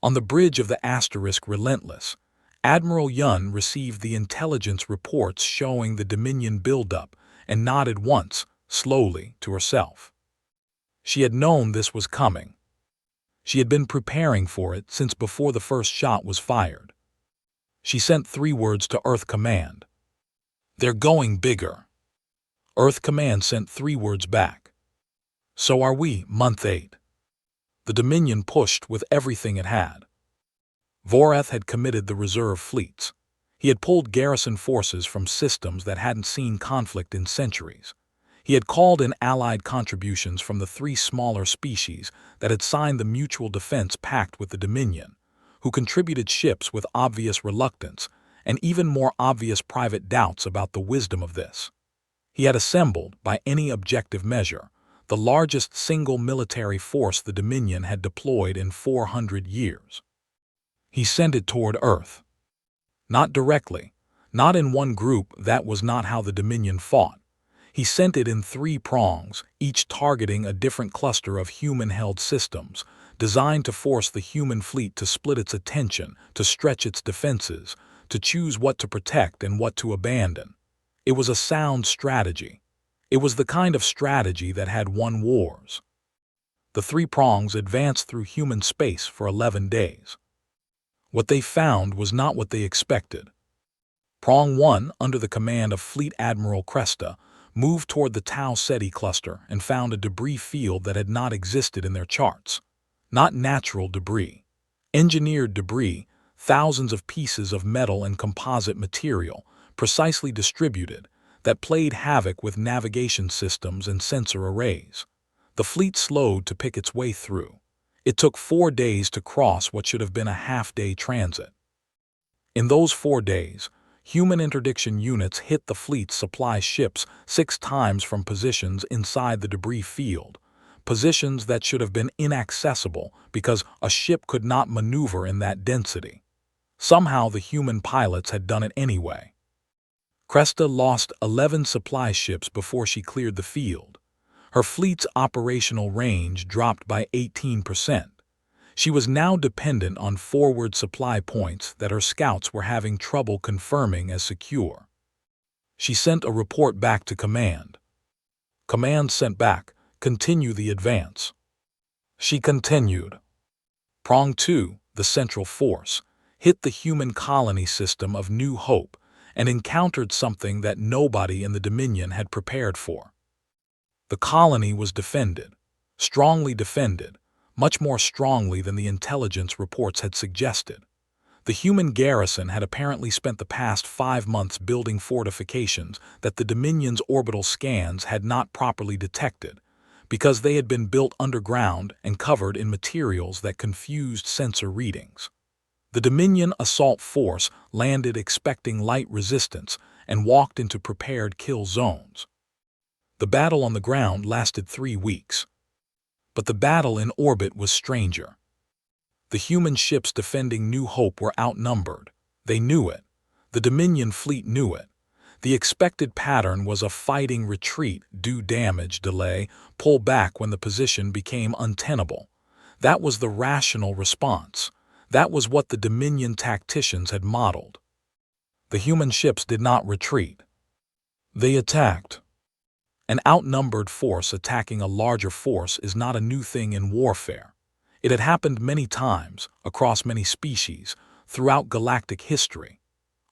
On the bridge of the Asterisk Relentless, Admiral Yun received the intelligence reports showing the Dominion buildup and nodded once, slowly, to herself. She had known this was coming. She had been preparing for it since before the first shot was fired. She sent 3 words to Earth Command. "They're going bigger." Earth Command sent 3 words back. "So are we, Month 8. The Dominion pushed with everything it had. Voreth had committed the reserve fleets. He had pulled garrison forces from systems that hadn't seen conflict in centuries. He had called in allied contributions from the three smaller species that had signed the Mutual Defense Pact with the Dominion, who contributed ships with obvious reluctance and even more obvious private doubts about the wisdom of this. He had assembled, by any objective measure, the largest single military force the Dominion had deployed in 400 years. He sent it toward Earth. Not directly, not in one group. That was not how the Dominion fought. He sent it in three prongs, each targeting a different cluster of human-held systems, designed to force the human fleet to split its attention, to stretch its defenses, to choose what to protect and what to abandon. It was a sound strategy. It was the kind of strategy that had won wars. The three prongs advanced through human space for 11 days. What they found was not what they expected. Prong 1, under the command of Fleet Admiral Cresta, moved toward the Tau Ceti cluster and found a debris field that had not existed in their charts. Not natural debris. Engineered debris, thousands of pieces of metal and composite material, precisely distributed, that played havoc with navigation systems and sensor arrays. The fleet slowed to pick its way through. It took 4 days to cross what should have been a half-day transit. In those 4 days, human interdiction units hit the fleet's supply ships 6 times from positions inside the debris field, positions that should have been inaccessible because a ship could not maneuver in that density. Somehow the human pilots had done it anyway. Cresta lost 11 supply ships before she cleared the field. Her fleet's operational range dropped by 18%. She was now dependent on forward supply points that her scouts were having trouble confirming as secure. She sent a report back to command. Command sent back, "Continue the advance." She continued. Prong 2, the central force, hit the human colony system of New Hope and encountered something that nobody in the Dominion had prepared for. The colony was defended, strongly defended, much more strongly than the intelligence reports had suggested. The human garrison had apparently spent the past 5 months building fortifications that the Dominion's orbital scans had not properly detected, because they had been built underground and covered in materials that confused sensor readings. The Dominion assault force landed expecting light resistance and walked into prepared kill zones. The battle on the ground lasted 3 weeks. But the battle in orbit was stranger. The human ships defending New Hope were outnumbered. They knew it. The Dominion fleet knew it. The expected pattern was a fighting retreat, do damage, delay, pull back when the position became untenable. That was the rational response. That was what the Dominion tacticians had modeled. The human ships did not retreat. They attacked. An outnumbered force attacking a larger force is not a new thing in warfare. It had happened many times, across many species, throughout galactic history.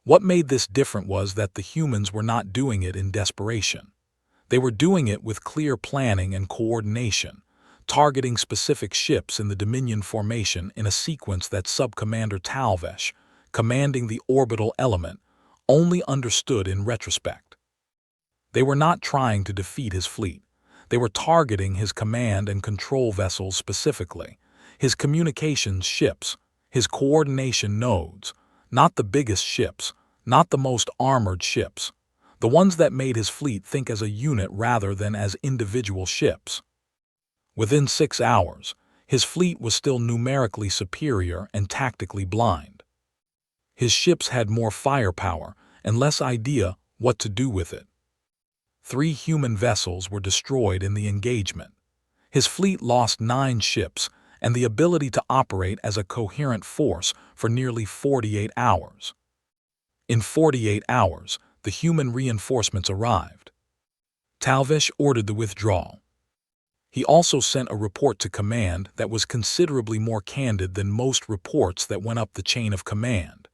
What made this different was that the humans were not doing it in desperation. They were doing it with clear planning and coordination, targeting specific ships in the Dominion formation in a sequence that Subcommander Talvesh, commanding the orbital element, only understood in retrospect. They were not trying to defeat his fleet. They were targeting his command and control vessels specifically, his communications ships, his coordination nodes, not the biggest ships, not the most armored ships, the ones that made his fleet think as a unit rather than as individual ships. Within 6 hours, his fleet was still numerically superior and tactically blind. His ships had more firepower and less idea what to do with it. 3 human vessels were destroyed in the engagement. His fleet lost 9 ships and the ability to operate as a coherent force for nearly 48 hours. In 48 hours, the human reinforcements arrived. Talvesh ordered the withdrawal. He also sent a report to command that was considerably more candid than most reports that went up the chain of command.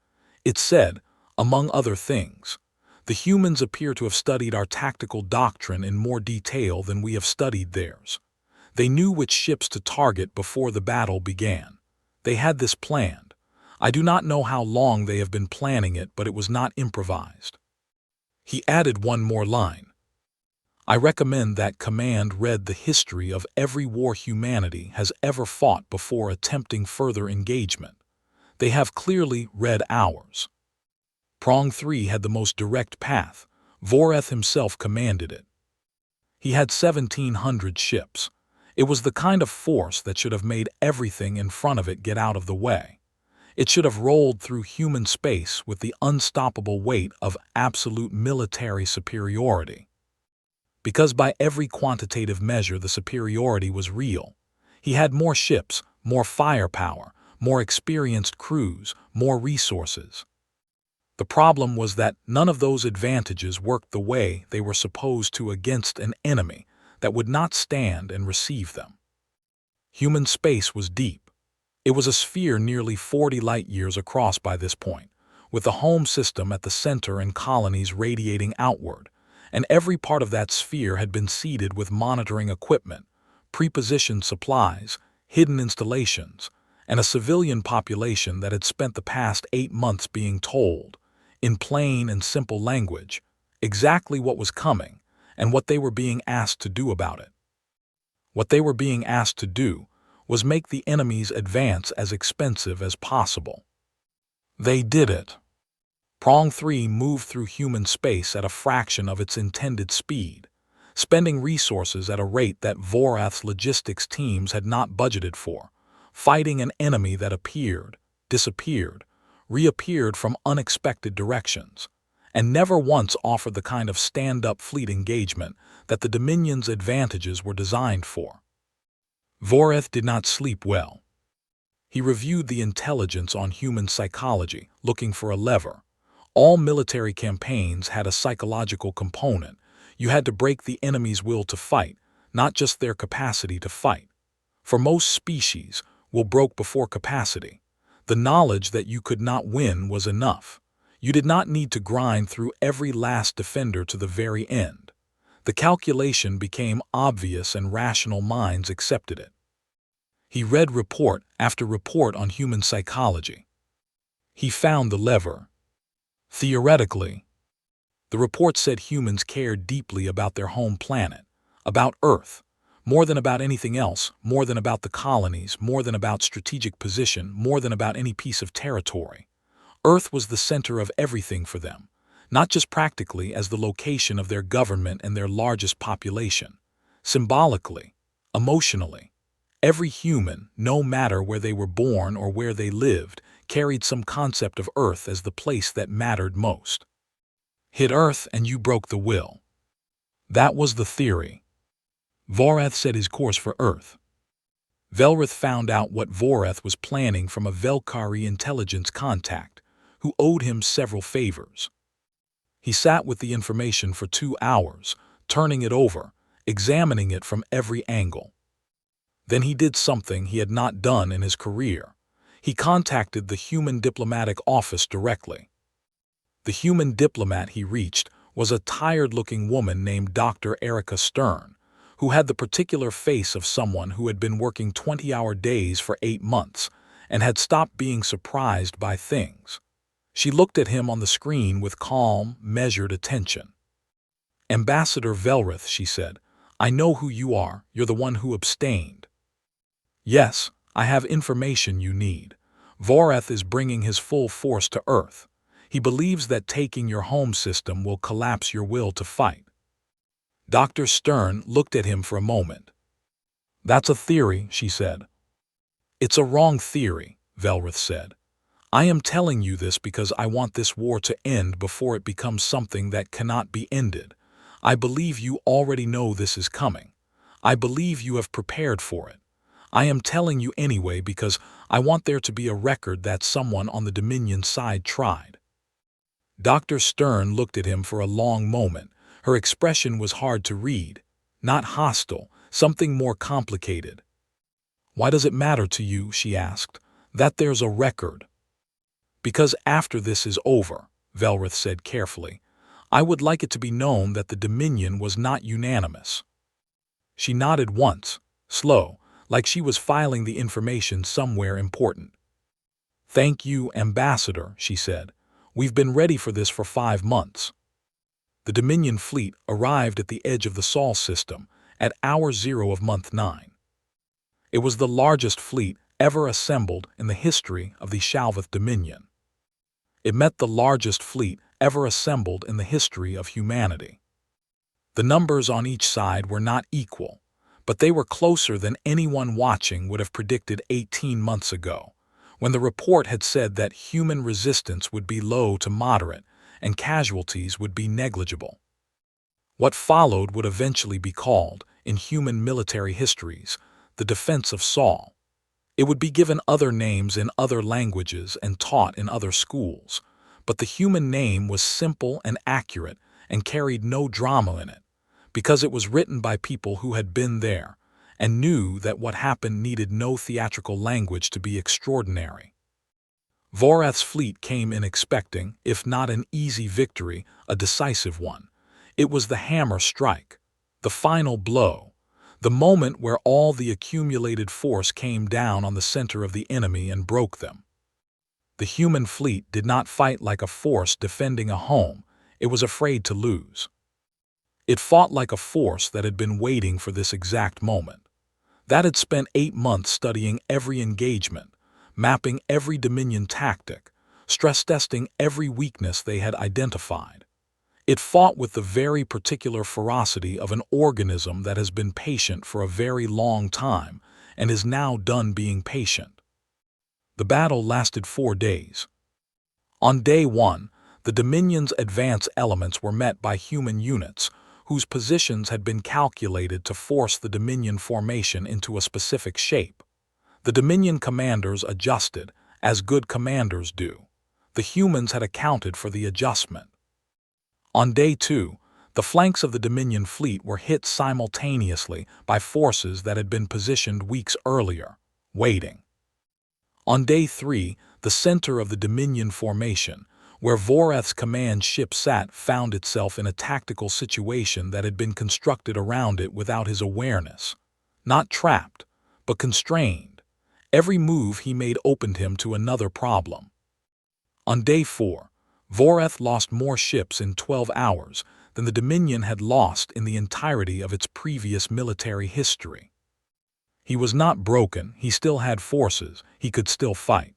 It said, among other things, "The humans appear to have studied our tactical doctrine in more detail than we have studied theirs. They knew which ships to target before the battle began. They had this planned. I do not know how long they have been planning it, but it was not improvised." He added one more line. I recommend that command read the history of every war humanity has ever fought before attempting further engagement. They have clearly read ours. Prong 3 had the most direct path. Voreth himself commanded it. He had 1,700 ships. It was the kind of force that should have made everything in front of it get out of the way. It should have rolled through human space with the unstoppable weight of absolute military superiority. Because by every quantitative measure the superiority was real. He had more ships, more firepower, more experienced crews, more resources. The problem was that none of those advantages worked the way they were supposed to against an enemy that would not stand and receive them. Human space was deep. It was a sphere nearly 40 light-years across by this point, with the home system at the center and colonies radiating outward, and every part of that sphere had been seeded with monitoring equipment, prepositioned supplies, hidden installations, and a civilian population that had spent the past 8 months being told, in plain and simple language, exactly what was coming and what they were being asked to do about it. What they were being asked to do was make the enemy's advance as expensive as possible. They did it. Prong 3 moved through human space at a fraction of its intended speed, spending resources at a rate that Voreth's logistics teams had not budgeted for, fighting an enemy that appeared, disappeared, reappeared from unexpected directions, and never once offered the kind of stand-up fleet engagement that the Dominion's advantages were designed for. Voreth did not sleep well. He reviewed the intelligence on human psychology, looking for a lever. All military campaigns had a psychological component. You had to break the enemy's will to fight, not just their capacity to fight. For most species, will broke before capacity. The knowledge that you could not win was enough. You did not need to grind through every last defender to the very end. The calculation became obvious and rational minds accepted it. He read report after report on human psychology. He found the lever. Theoretically, the report said humans cared deeply about their home planet, about Earth, more than about anything else, more than about the colonies, more than about strategic position, more than about any piece of territory. Earth was the center of everything for them, not just practically as the location of their government and their largest population. Symbolically, emotionally, every human, no matter where they were born or where they lived, carried some concept of Earth as the place that mattered most. Hit Earth and you broke the will. That was the theory. Voreth set his course for Earth. Velrith found out what Voreth was planning from a Velkari intelligence contact, who owed him several favors. He sat with the information for 2 hours, turning it over, examining it from every angle. Then he did something he had not done in his career. He contacted the human diplomatic office directly. The human diplomat he reached was a tired-looking woman named Dr. Erica Stern, who had the particular face of someone who had been working 20-hour days for 8 months and had stopped being surprised by things. She looked at him on the screen with calm, measured attention. "Ambassador Velrith," she said, "I know who you are. You're the one who abstained." "Yes, I have information you need. Voreth is bringing his full force to Earth. He believes that taking your home system will collapse your will to fight." Dr. Stern looked at him for a moment. "That's a theory," she said. "It's a wrong theory," Velrith said. "I am telling you this because I want this war to end before it becomes something that cannot be ended. I believe you already know this is coming. I believe you have prepared for it. I am telling you anyway because I want there to be a record that someone on the Dominion side tried." Dr. Stern looked at him for a long moment. Her expression was hard to read, not hostile, something more complicated. "Why does it matter to you," she asked, "that there's a record?" "Because after this is over," Velrith said carefully, "I would like it to be known that the Dominion was not unanimous." She nodded once, slow, like she was filing the information somewhere important. "Thank you, Ambassador," she said. "We've been ready for this for 5 months." the Dominion fleet arrived at the edge of the Sol system at hour 0 of month 9. It was the largest fleet ever assembled in the history of the Shalvath Dominion. It met the largest fleet ever assembled in the history of humanity. The numbers on each side were not equal, but they were closer than anyone watching would have predicted 18 months ago, when the report had said that human resistance would be low to moderate and casualties would be negligible. What followed would eventually be called, in human military histories, the defense of Sol. It would be given other names in other languages and taught in other schools, but the human name was simple and accurate and carried no drama in it, because it was written by people who had been there and knew that what happened needed no theatrical language to be extraordinary. Vorath's fleet came in expecting, if not an easy victory, a decisive one. It was the hammer strike, the final blow, the moment where all the accumulated force came down on the center of the enemy and broke them. The human fleet did not fight like a force defending a home. It was afraid to lose. It fought like a force that had been waiting for this exact moment, that had spent 8 months studying every engagement, mapping every Dominion tactic, stress-testing every weakness they had identified. It fought with the very particular ferocity of an organism that has been patient for a very long time and is now done being patient. The battle lasted 4 days. On day 1, the Dominion's advance elements were met by human units whose positions had been calculated to force the Dominion formation into a specific shape. The Dominion commanders adjusted, as good commanders do. The humans had accounted for the adjustment. On day 2, the flanks of the Dominion fleet were hit simultaneously by forces that had been positioned weeks earlier, waiting. On day 3, the center of the Dominion formation, where Vorath's command ship sat, found itself in a tactical situation that had been constructed around it without his awareness. Not trapped, but constrained. Every move he made opened him to another problem. On day 4, Vorath lost more ships in 12 hours than the Dominion had lost in the entirety of its previous military history. He was not broken, he still had forces, he could still fight.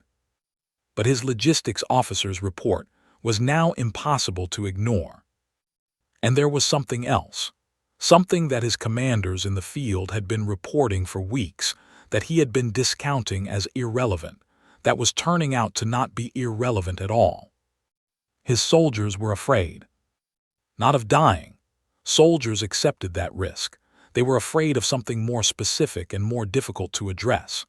But his logistics officer's report was now impossible to ignore. And there was something else, something that his commanders in the field had been reporting for weeks, that he had been discounting as irrelevant, that was turning out to not be irrelevant at all. His soldiers were afraid. Not of dying. Soldiers accepted that risk. They were afraid of something more specific and more difficult to address.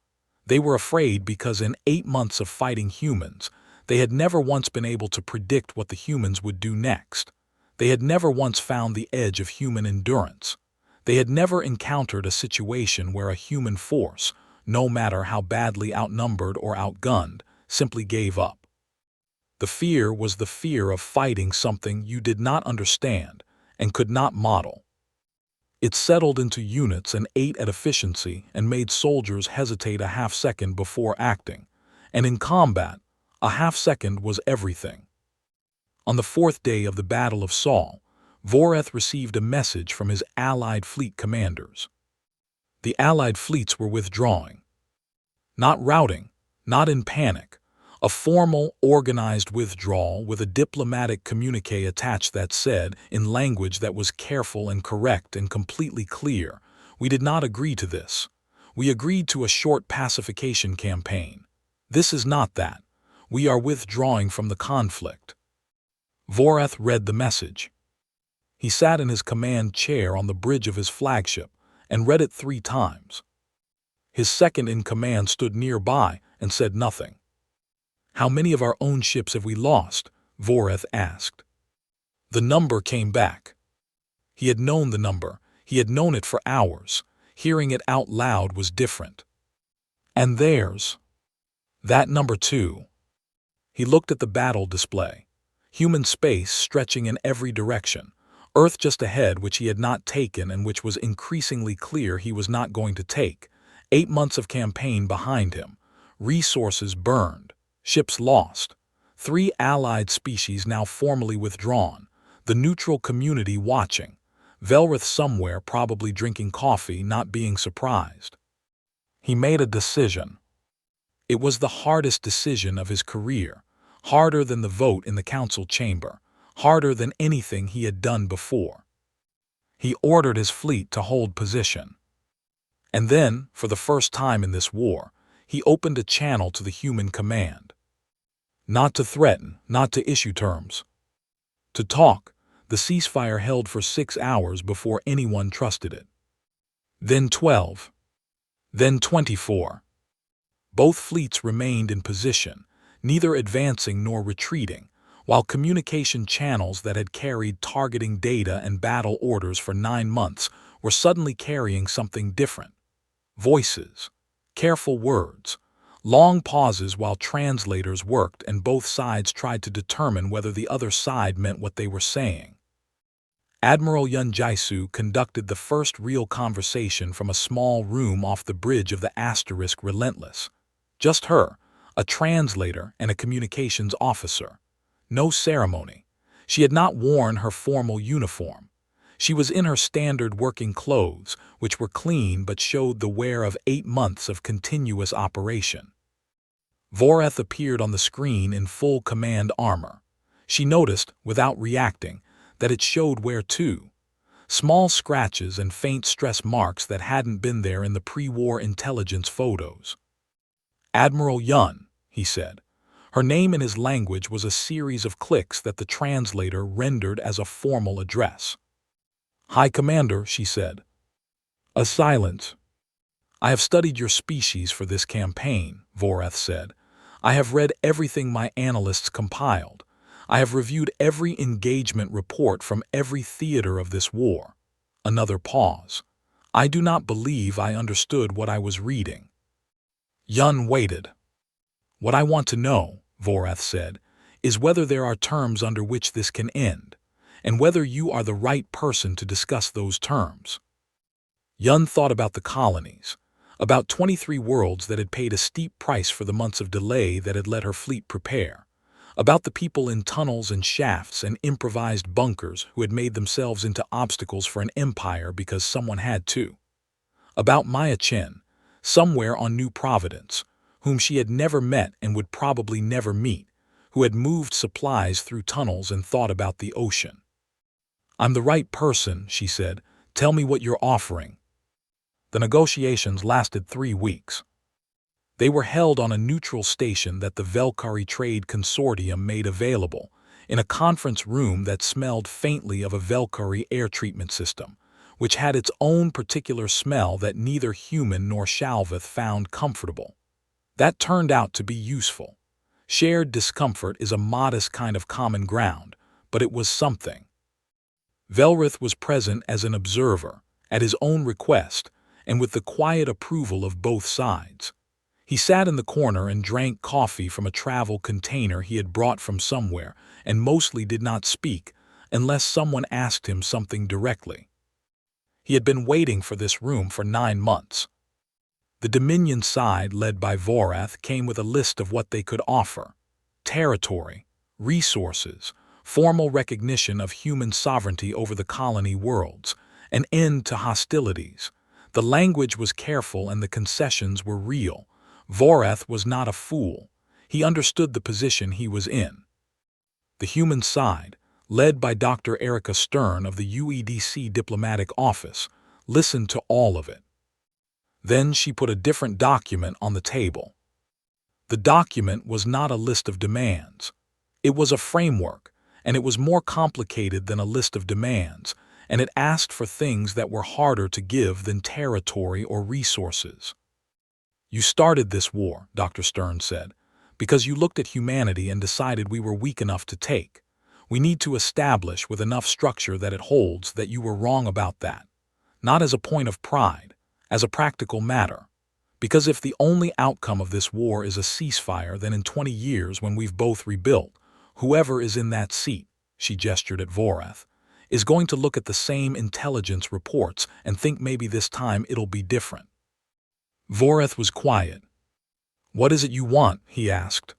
They were afraid because in 8 months of fighting humans, they had never once been able to predict what the humans would do next. They had never once found the edge of human endurance. They had never encountered a situation where a human force, no matter how badly outnumbered or outgunned, simply gave up. The fear was the fear of fighting something you did not understand and could not model. It settled into units and ate at efficiency and made soldiers hesitate a half-second before acting, and in combat, a half-second was everything. On the 4th day of the Battle of Sol, Vorath received a message from his Allied fleet commanders. The Allied fleets were withdrawing. Not routing, not in panic. A formal, organized withdrawal with a diplomatic communique attached that said, in language that was careful and correct and completely clear, "We did not agree to this. We agreed to a short pacification campaign. This is not that. We are withdrawing from the conflict." Vorath read the message. He sat in his command chair on the bridge of his flagship and read it 3 times. His second-in-command stood nearby and said nothing. "How many of our own ships have we lost?" Vorath asked. The number came back. He had known the number. He had known it for hours. Hearing it out loud was different. "And theirs?" "That number too." He looked at the battle display. Human space stretching in every direction. Earth just ahead, which he had not taken and which was increasingly clear he was not going to take. 8 months of campaign behind him. Resources burned. Ships lost. 3 allied species now formally withdrawn. The neutral community watching. Velrith somewhere probably drinking coffee, not being surprised. He made a decision. It was the hardest decision of his career, harder than the vote in the council chamber, harder than anything he had done before. He ordered his fleet to hold position. And then, for the first time in this war, he opened a channel to the human command. Not to threaten, not to issue terms. To talk. The ceasefire held for 6 hours before anyone trusted it. Then 12. Then 24. Both fleets remained in position, neither advancing nor retreating, while communication channels that had carried targeting data and battle orders for 9 months were suddenly carrying something different. Voices, careful words, long pauses while translators worked and both sides tried to determine whether the other side meant what they were saying. Admiral Yun Jaisu conducted the first real conversation from a small room off the bridge of the asterisk Relentless. Just her, a translator and a communications officer. No ceremony. She had not worn her formal uniform. She was in her standard working clothes, which were clean but showed the wear of 8 months of continuous operation. Voreth appeared on the screen in full command armor. She noticed, without reacting, that it showed wear too. Small scratches and faint stress marks that hadn't been there in the pre-war intelligence photos. Admiral Yun, he said. Her name in his language was a series of clicks that the translator rendered as a formal address. High Commander, she said. A silence. I have studied your species for this campaign, Voreth said. I have read everything my analysts compiled. I have reviewed every engagement report from every theater of this war. Another pause. I do not believe I understood what I was reading. Yun waited. What I want to know, Voreth said, is whether there are terms under which this can end, and whether you are the right person to discuss those terms. Yun thought about the colonies, about 23 worlds that had paid a steep price for the months of delay that had let her fleet prepare, about the people in tunnels and shafts and improvised bunkers who had made themselves into obstacles for an empire because someone had to, about Maya Chen, somewhere on New Providence, whom she had never met and would probably never meet, who had moved supplies through tunnels and thought about the ocean. I'm the right person, she said. Tell me what you're offering. The negotiations lasted 3 weeks. They were held on a neutral station that the Velkari Trade Consortium made available, in a conference room that smelled faintly of a Velkari air treatment system, which had its own particular smell that neither human nor Shalvith found comfortable. That turned out to be useful. Shared discomfort is a modest kind of common ground, but it was something. Velrith was present as an observer, at his own request, and with the quiet approval of both sides. He sat in the corner and drank coffee from a travel container he had brought from somewhere, and mostly did not speak, unless someone asked him something directly. He had been waiting for this room for 9 months. The Dominion side, led by Vorath, came with a list of what they could offer: territory, resources, formal recognition of human sovereignty over the colony worlds, an end to hostilities. The language was careful and the concessions were real. Vorath was not a fool. He understood the position he was in. The human side, led by Dr. Erica Stern of the UEDC Diplomatic Office, listened to all of it. Then she put a different document on the table. The document was not a list of demands. It was a framework, and it was more complicated than a list of demands, and it asked for things that were harder to give than territory or resources. You started this war, Dr. Stern said, because you looked at humanity and decided we were weak enough to take. We need to establish with enough structure that it holds that you were wrong about that. Not as a point of pride, as a practical matter. Because if the only outcome of this war is a ceasefire, then in 20 years when we've both rebuilt, whoever is in that seat, she gestured at Vorath, is going to look at the same intelligence reports and think maybe this time it'll be different. Vorath was quiet. What is it you want? He asked.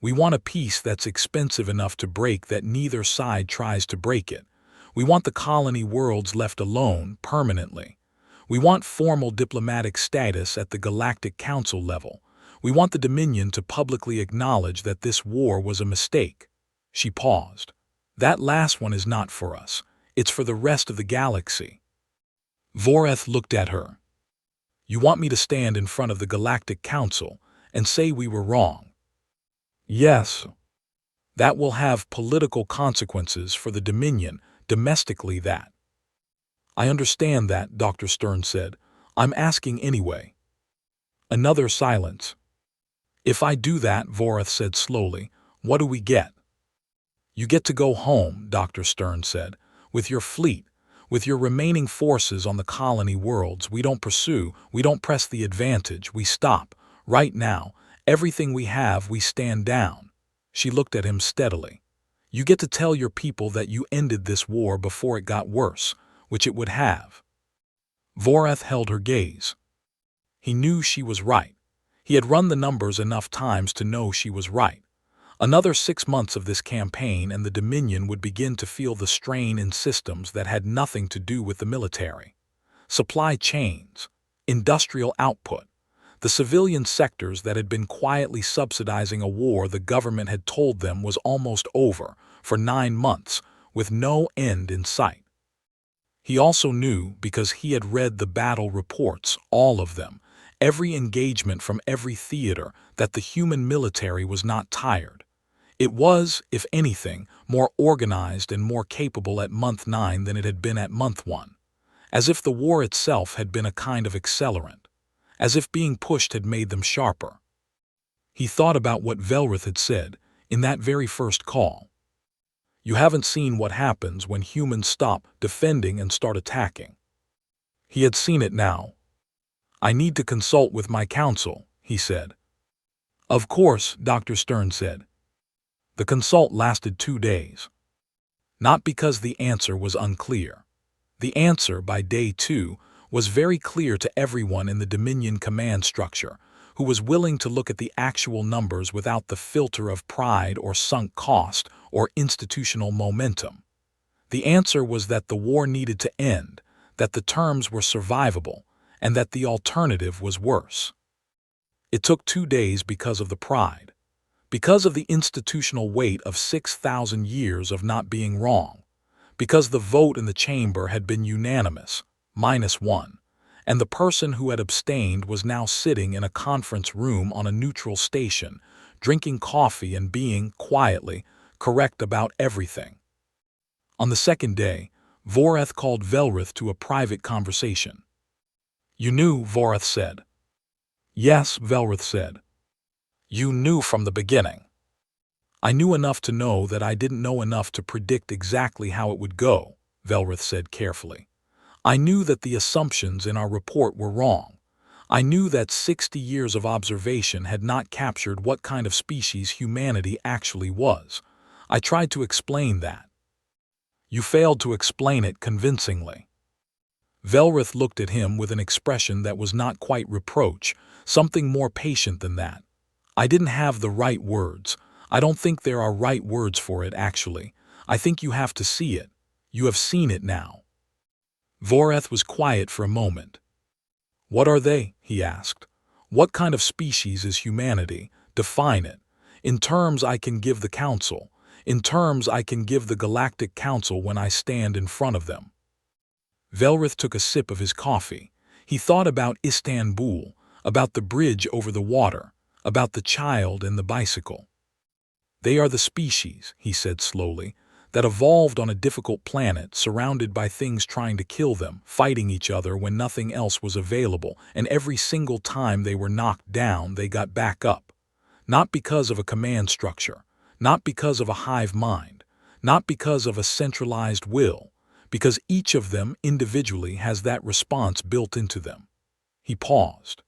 We want a peace that's expensive enough to break that neither side tries to break it. We want the colony worlds left alone permanently. We want formal diplomatic status at the Galactic Council level. We want the Dominion to publicly acknowledge that this war was a mistake. She paused. That last one is not for us. It's for the rest of the galaxy. Voreth looked at her. You want me to stand in front of the Galactic Council and say we were wrong? Yes. That will have political consequences for the Dominion domestically that. I understand that, Dr. Stern said. I'm asking anyway. Another silence. If I do that, Voreth said slowly, what do we get? You get to go home, Dr. Stern said, with your fleet, with your remaining forces on the colony worlds. We don't pursue, we don't press the advantage, we stop. Right now, everything we have, we stand down. She looked at him steadily. You get to tell your people that you ended this war before it got worse, which it would have. Voreth held her gaze. He knew she was right. He had run the numbers enough times to know she was right. Another 6 months of this campaign and the Dominion would begin to feel the strain in systems that had nothing to do with the military. Supply chains, industrial output, the civilian sectors that had been quietly subsidizing a war the government had told them was almost over for 9 months, with no end in sight. He also knew, because he had read the battle reports, all of them, every engagement from every theater, that the human military was not tired. It was, if anything, more organized and more capable at month 9 than it had been at month 1, as if the war itself had been a kind of accelerant, as if being pushed had made them sharper. He thought about what Velrith had said in that very first call. You haven't seen what happens when humans stop defending and start attacking. He had seen it now. I need to consult with my council, he said. Of course, Dr. Stern said. The consult lasted 2 days. Not because the answer was unclear. The answer, by day 2, was very clear to everyone in the Dominion command structure, who was willing to look at the actual numbers without the filter of pride or sunk cost or institutional momentum. The answer was that the war needed to end, that the terms were survivable, and that the alternative was worse. It took 2 days because of the pride, because of the institutional weight of 6,000 years of not being wrong, because the vote in the chamber had been unanimous, -1, and the person who had abstained was now sitting in a conference room on a neutral station, drinking coffee and being, quietly, correct about everything. On the second day, Voreth called Velrith to a private conversation. You knew, Voreth said. Yes, Velrith said. You knew from the beginning. I knew enough to know that I didn't know enough to predict exactly how it would go, Velrith said carefully. I knew that the assumptions in our report were wrong. I knew that 60 years of observation had not captured what kind of species humanity actually was. I tried to explain that. You failed to explain it convincingly. Velrith looked at him with an expression that was not quite reproach, something more patient than that. I didn't have the right words. I don't think there are right words for it, actually. I think you have to see it. You have seen it now. Voreth was quiet for a moment. What are they? He asked. What kind of species is humanity? Define it. In terms I can give the Council. In terms I can give the Galactic Council when I stand in front of them. Velrith took a sip of his coffee. He thought about Istanbul, about the bridge over the water, about the child and the bicycle. They are the species, he said slowly, that evolved on a difficult planet surrounded by things trying to kill them, fighting each other when nothing else was available, and every single time they were knocked down they got back up. Not because of a command structure, not because of a hive mind, not because of a centralized will, because each of them individually has that response built into them. He paused.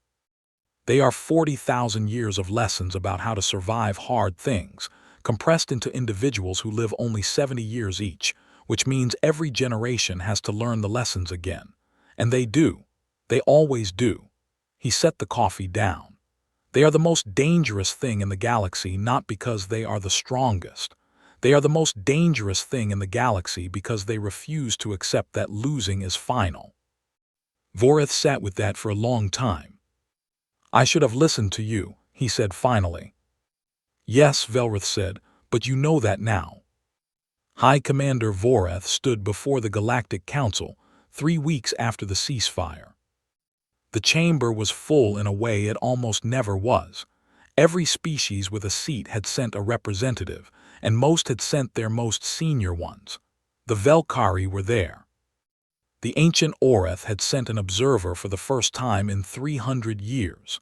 They are 40,000 years of lessons about how to survive hard things, compressed into individuals who live only 70 years each, which means every generation has to learn the lessons again. And they do. They always do. He set the coffee down. They are the most dangerous thing in the galaxy not because they are the strongest. They are the most dangerous thing in the galaxy because they refuse to accept that losing is final. Voreth sat with that for a long time. I should have listened to you, he said finally. Yes, Velrith said, but you know that now. High Commander Voreth stood before the Galactic Council 3 weeks after the ceasefire. The chamber was full in a way it almost never was. Every species with a seat had sent a representative, and most had sent their most senior ones. The Velkari were there. The ancient Oreth had sent an observer for the first time in 300 years.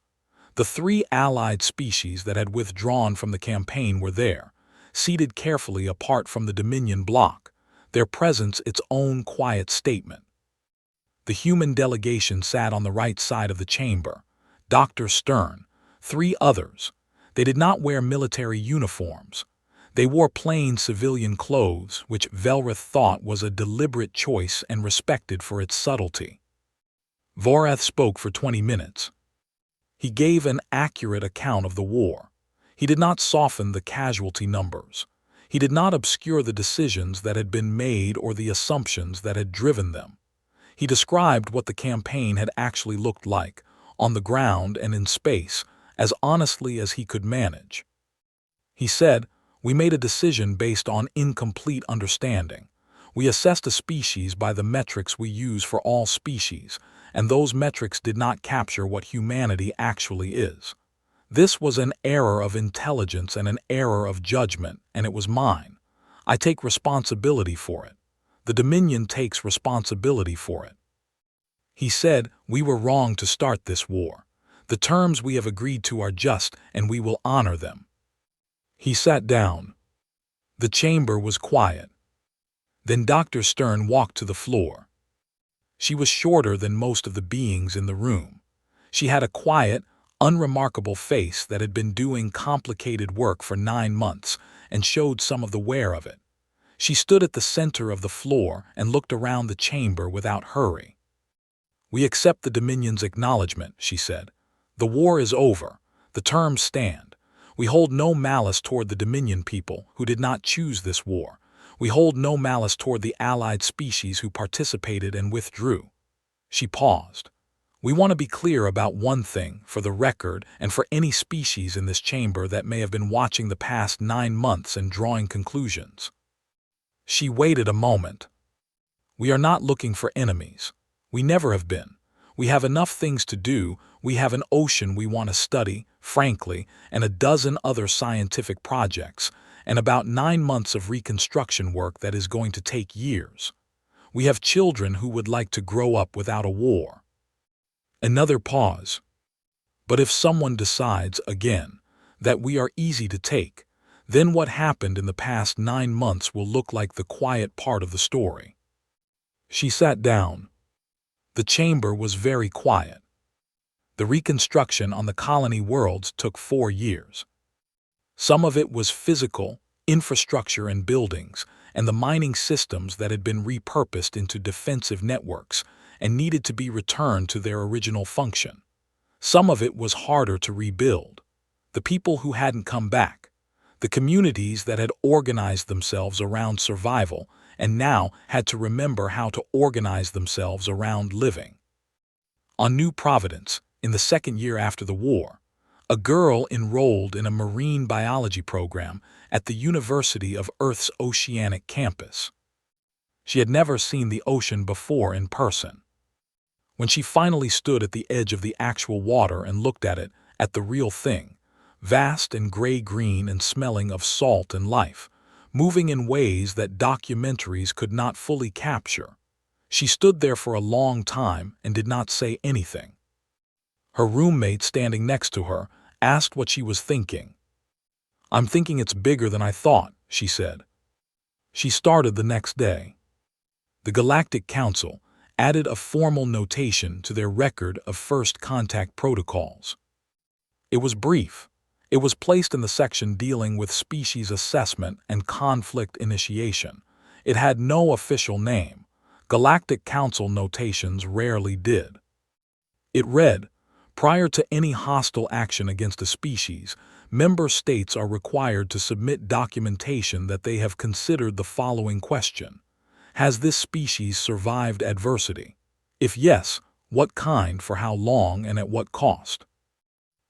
The 3 allied species that had withdrawn from the campaign were there, seated carefully apart from the Dominion bloc, their presence its own quiet statement. The human delegation sat on the right side of the chamber. Dr. Stern, 3 others. They did not wear military uniforms. They wore plain civilian clothes, which Velrith thought was a deliberate choice and respected for its subtlety. Voreth spoke for 20 minutes. He gave an accurate account of the war. He did not soften the casualty numbers. He did not obscure the decisions that had been made or the assumptions that had driven them. He described what the campaign had actually looked like, on the ground and in space, as honestly as he could manage. He said, "We made a decision based on incomplete understanding. We assessed a species by the metrics we use for all species, and those metrics did not capture what humanity actually is. This was an error of intelligence and an error of judgment, and it was mine. I take responsibility for it. The Dominion takes responsibility for it." He said, "We were wrong to start this war. The terms we have agreed to are just, and we will honor them." He sat down. The chamber was quiet. Then Dr. Stern walked to the floor. She was shorter than most of the beings in the room. She had a quiet, unremarkable face that had been doing complicated work for 9 months and showed some of the wear of it. She stood at the center of the floor and looked around the chamber without hurry. "We accept the Dominion's acknowledgement," she said. "The war is over. The terms stand. We hold no malice toward the Dominion people who did not choose this war. We hold no malice toward the allied species who participated and withdrew." She paused. "We want to be clear about one thing, for the record and for any species in this chamber that may have been watching the past 9 months and drawing conclusions." She waited a moment. "We are not looking for enemies. We never have been. We have enough things to do. We have an ocean we want to study, frankly, and a dozen other scientific projects, and about 9 months of reconstruction work that is going to take years. We have children who would like to grow up without a war." Another pause. "But if someone decides, again, that we are easy to take, then what happened in the past 9 months will look like the quiet part of the story." She sat down. The chamber was very quiet. The reconstruction on the colony worlds took 4 years. Some of it was physical, infrastructure and buildings, and the mining systems that had been repurposed into defensive networks and needed to be returned to their original function. Some of it was harder to rebuild. The people who hadn't come back, the communities that had organized themselves around survival and now had to remember how to organize themselves around living. On New Providence, in the 2nd year after the war, a girl enrolled in a marine biology program at the University of Earth's Oceanic campus. She had never seen the ocean before in person. When she finally stood at the edge of the actual water and looked at it, at the real thing, vast and gray-green and smelling of salt and life, moving in ways that documentaries could not fully capture, she stood there for a long time and did not say anything. Her roommate standing next to her asked what she was thinking. "I'm thinking it's bigger than I thought," she said. She started the next day. The Galactic Council added a formal notation to their record of first contact protocols. It was brief. It was placed in the section dealing with species assessment and conflict initiation. It had no official name. Galactic Council notations rarely did. It read, Prior to any hostile action against a species, member states are required to submit documentation that they have considered the following question: has this species survived adversity? If yes, what kind, for how long, and at what cost?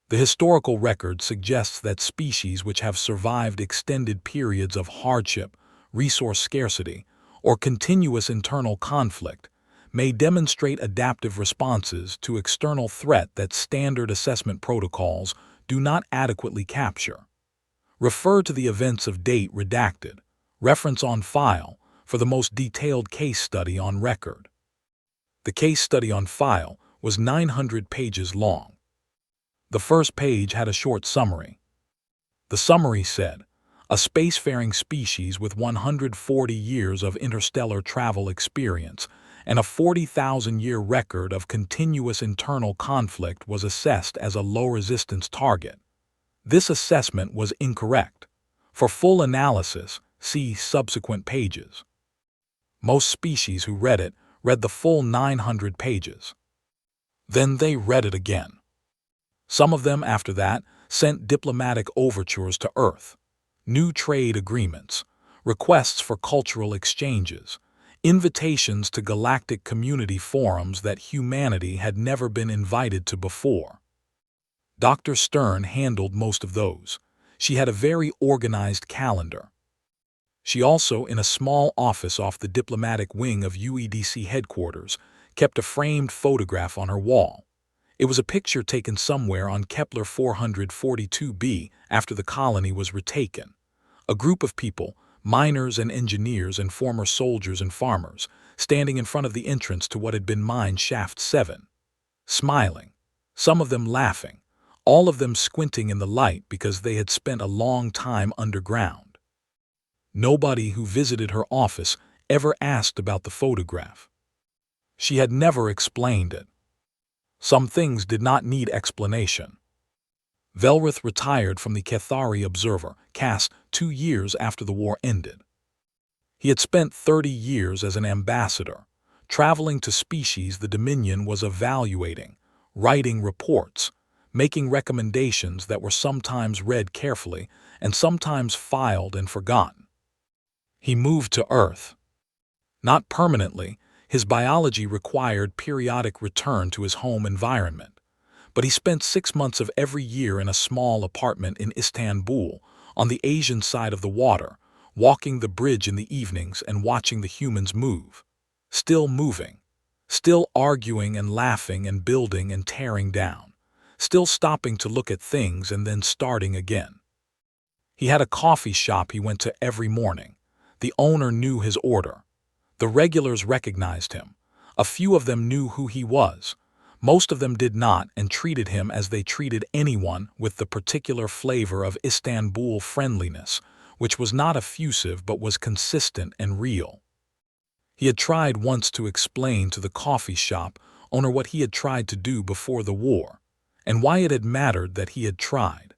The historical record suggests that species which have survived extended periods of hardship, resource scarcity, or continuous internal conflict may demonstrate adaptive responses to external threat that standard assessment protocols do not adequately capture. Refer to the events of date redacted, reference on file, for the most detailed case study on record. The case study on file was 900 pages long. The first page had a short summary. The summary said, a spacefaring species with 140 years of interstellar travel experience and a 40,000-year record of continuous internal conflict was assessed as a low-resistance target. This assessment was incorrect. For full analysis, see subsequent pages. Most species who read it read the full 900 pages. Then they read it again. Some of them, after that, sent diplomatic overtures to Earth, new trade agreements, requests for cultural exchanges, invitations to galactic community forums that humanity had never been invited to before. Dr. Stern handled most of those. She had a very organized calendar. She also, in a small office off the diplomatic wing of UEDC headquarters, kept a framed photograph on her wall. It was a picture taken somewhere on Kepler 442b after the colony was retaken. A group of people, miners and engineers and former soldiers and farmers, standing in front of the entrance to what had been Mine Shaft 7. Smiling, some of them laughing, all of them squinting in the light because they had spent a long time underground. Nobody who visited her office ever asked about the photograph. She had never explained it. Some things did not need explanation. Velrith retired from the Cathari Observer, CAS, 2 years after the war ended. He had spent 30 years as an ambassador, traveling to species the Dominion was evaluating, writing reports, making recommendations that were sometimes read carefully and sometimes filed and forgotten. He moved to Earth. Not permanently, his biology required periodic return to his home environment, but he spent 6 months of every year in a small apartment in Istanbul, on the Asian side of the water, walking the bridge in the evenings and watching the humans move. Still moving, still arguing and laughing and building and tearing down, still stopping to look at things and then starting again. He had a coffee shop he went to every morning. The owner knew his order. The regulars recognized him. A few of them knew who he was. Most of them did not and treated him as they treated anyone with the particular flavor of Istanbul friendliness, which was not effusive but was consistent and real. He had tried once to explain to the coffee shop owner what he had tried to do before the war, and why it had mattered that he had tried.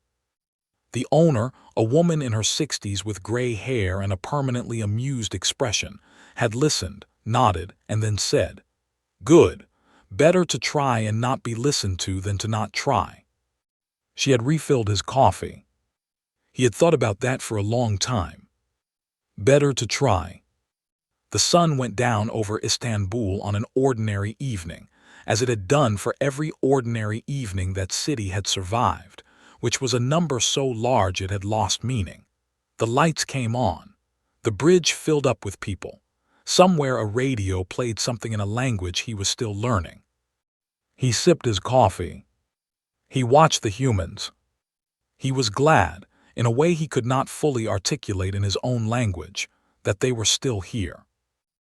The owner, a woman in her 60s with gray hair and a permanently amused expression, had listened, nodded, and then said, "Good. Better to try and not be listened to than to not try." She had refilled his coffee. He had thought about that for a long time. Better to try. The sun went down over Istanbul on an ordinary evening, as it had done for every ordinary evening that city had survived, which was a number so large it had lost meaning. The lights came on. The bridge filled up with people. Somewhere a radio played something in a language he was still learning. He sipped his coffee. He watched the humans. He was glad, in a way he could not fully articulate in his own language, that they were still here.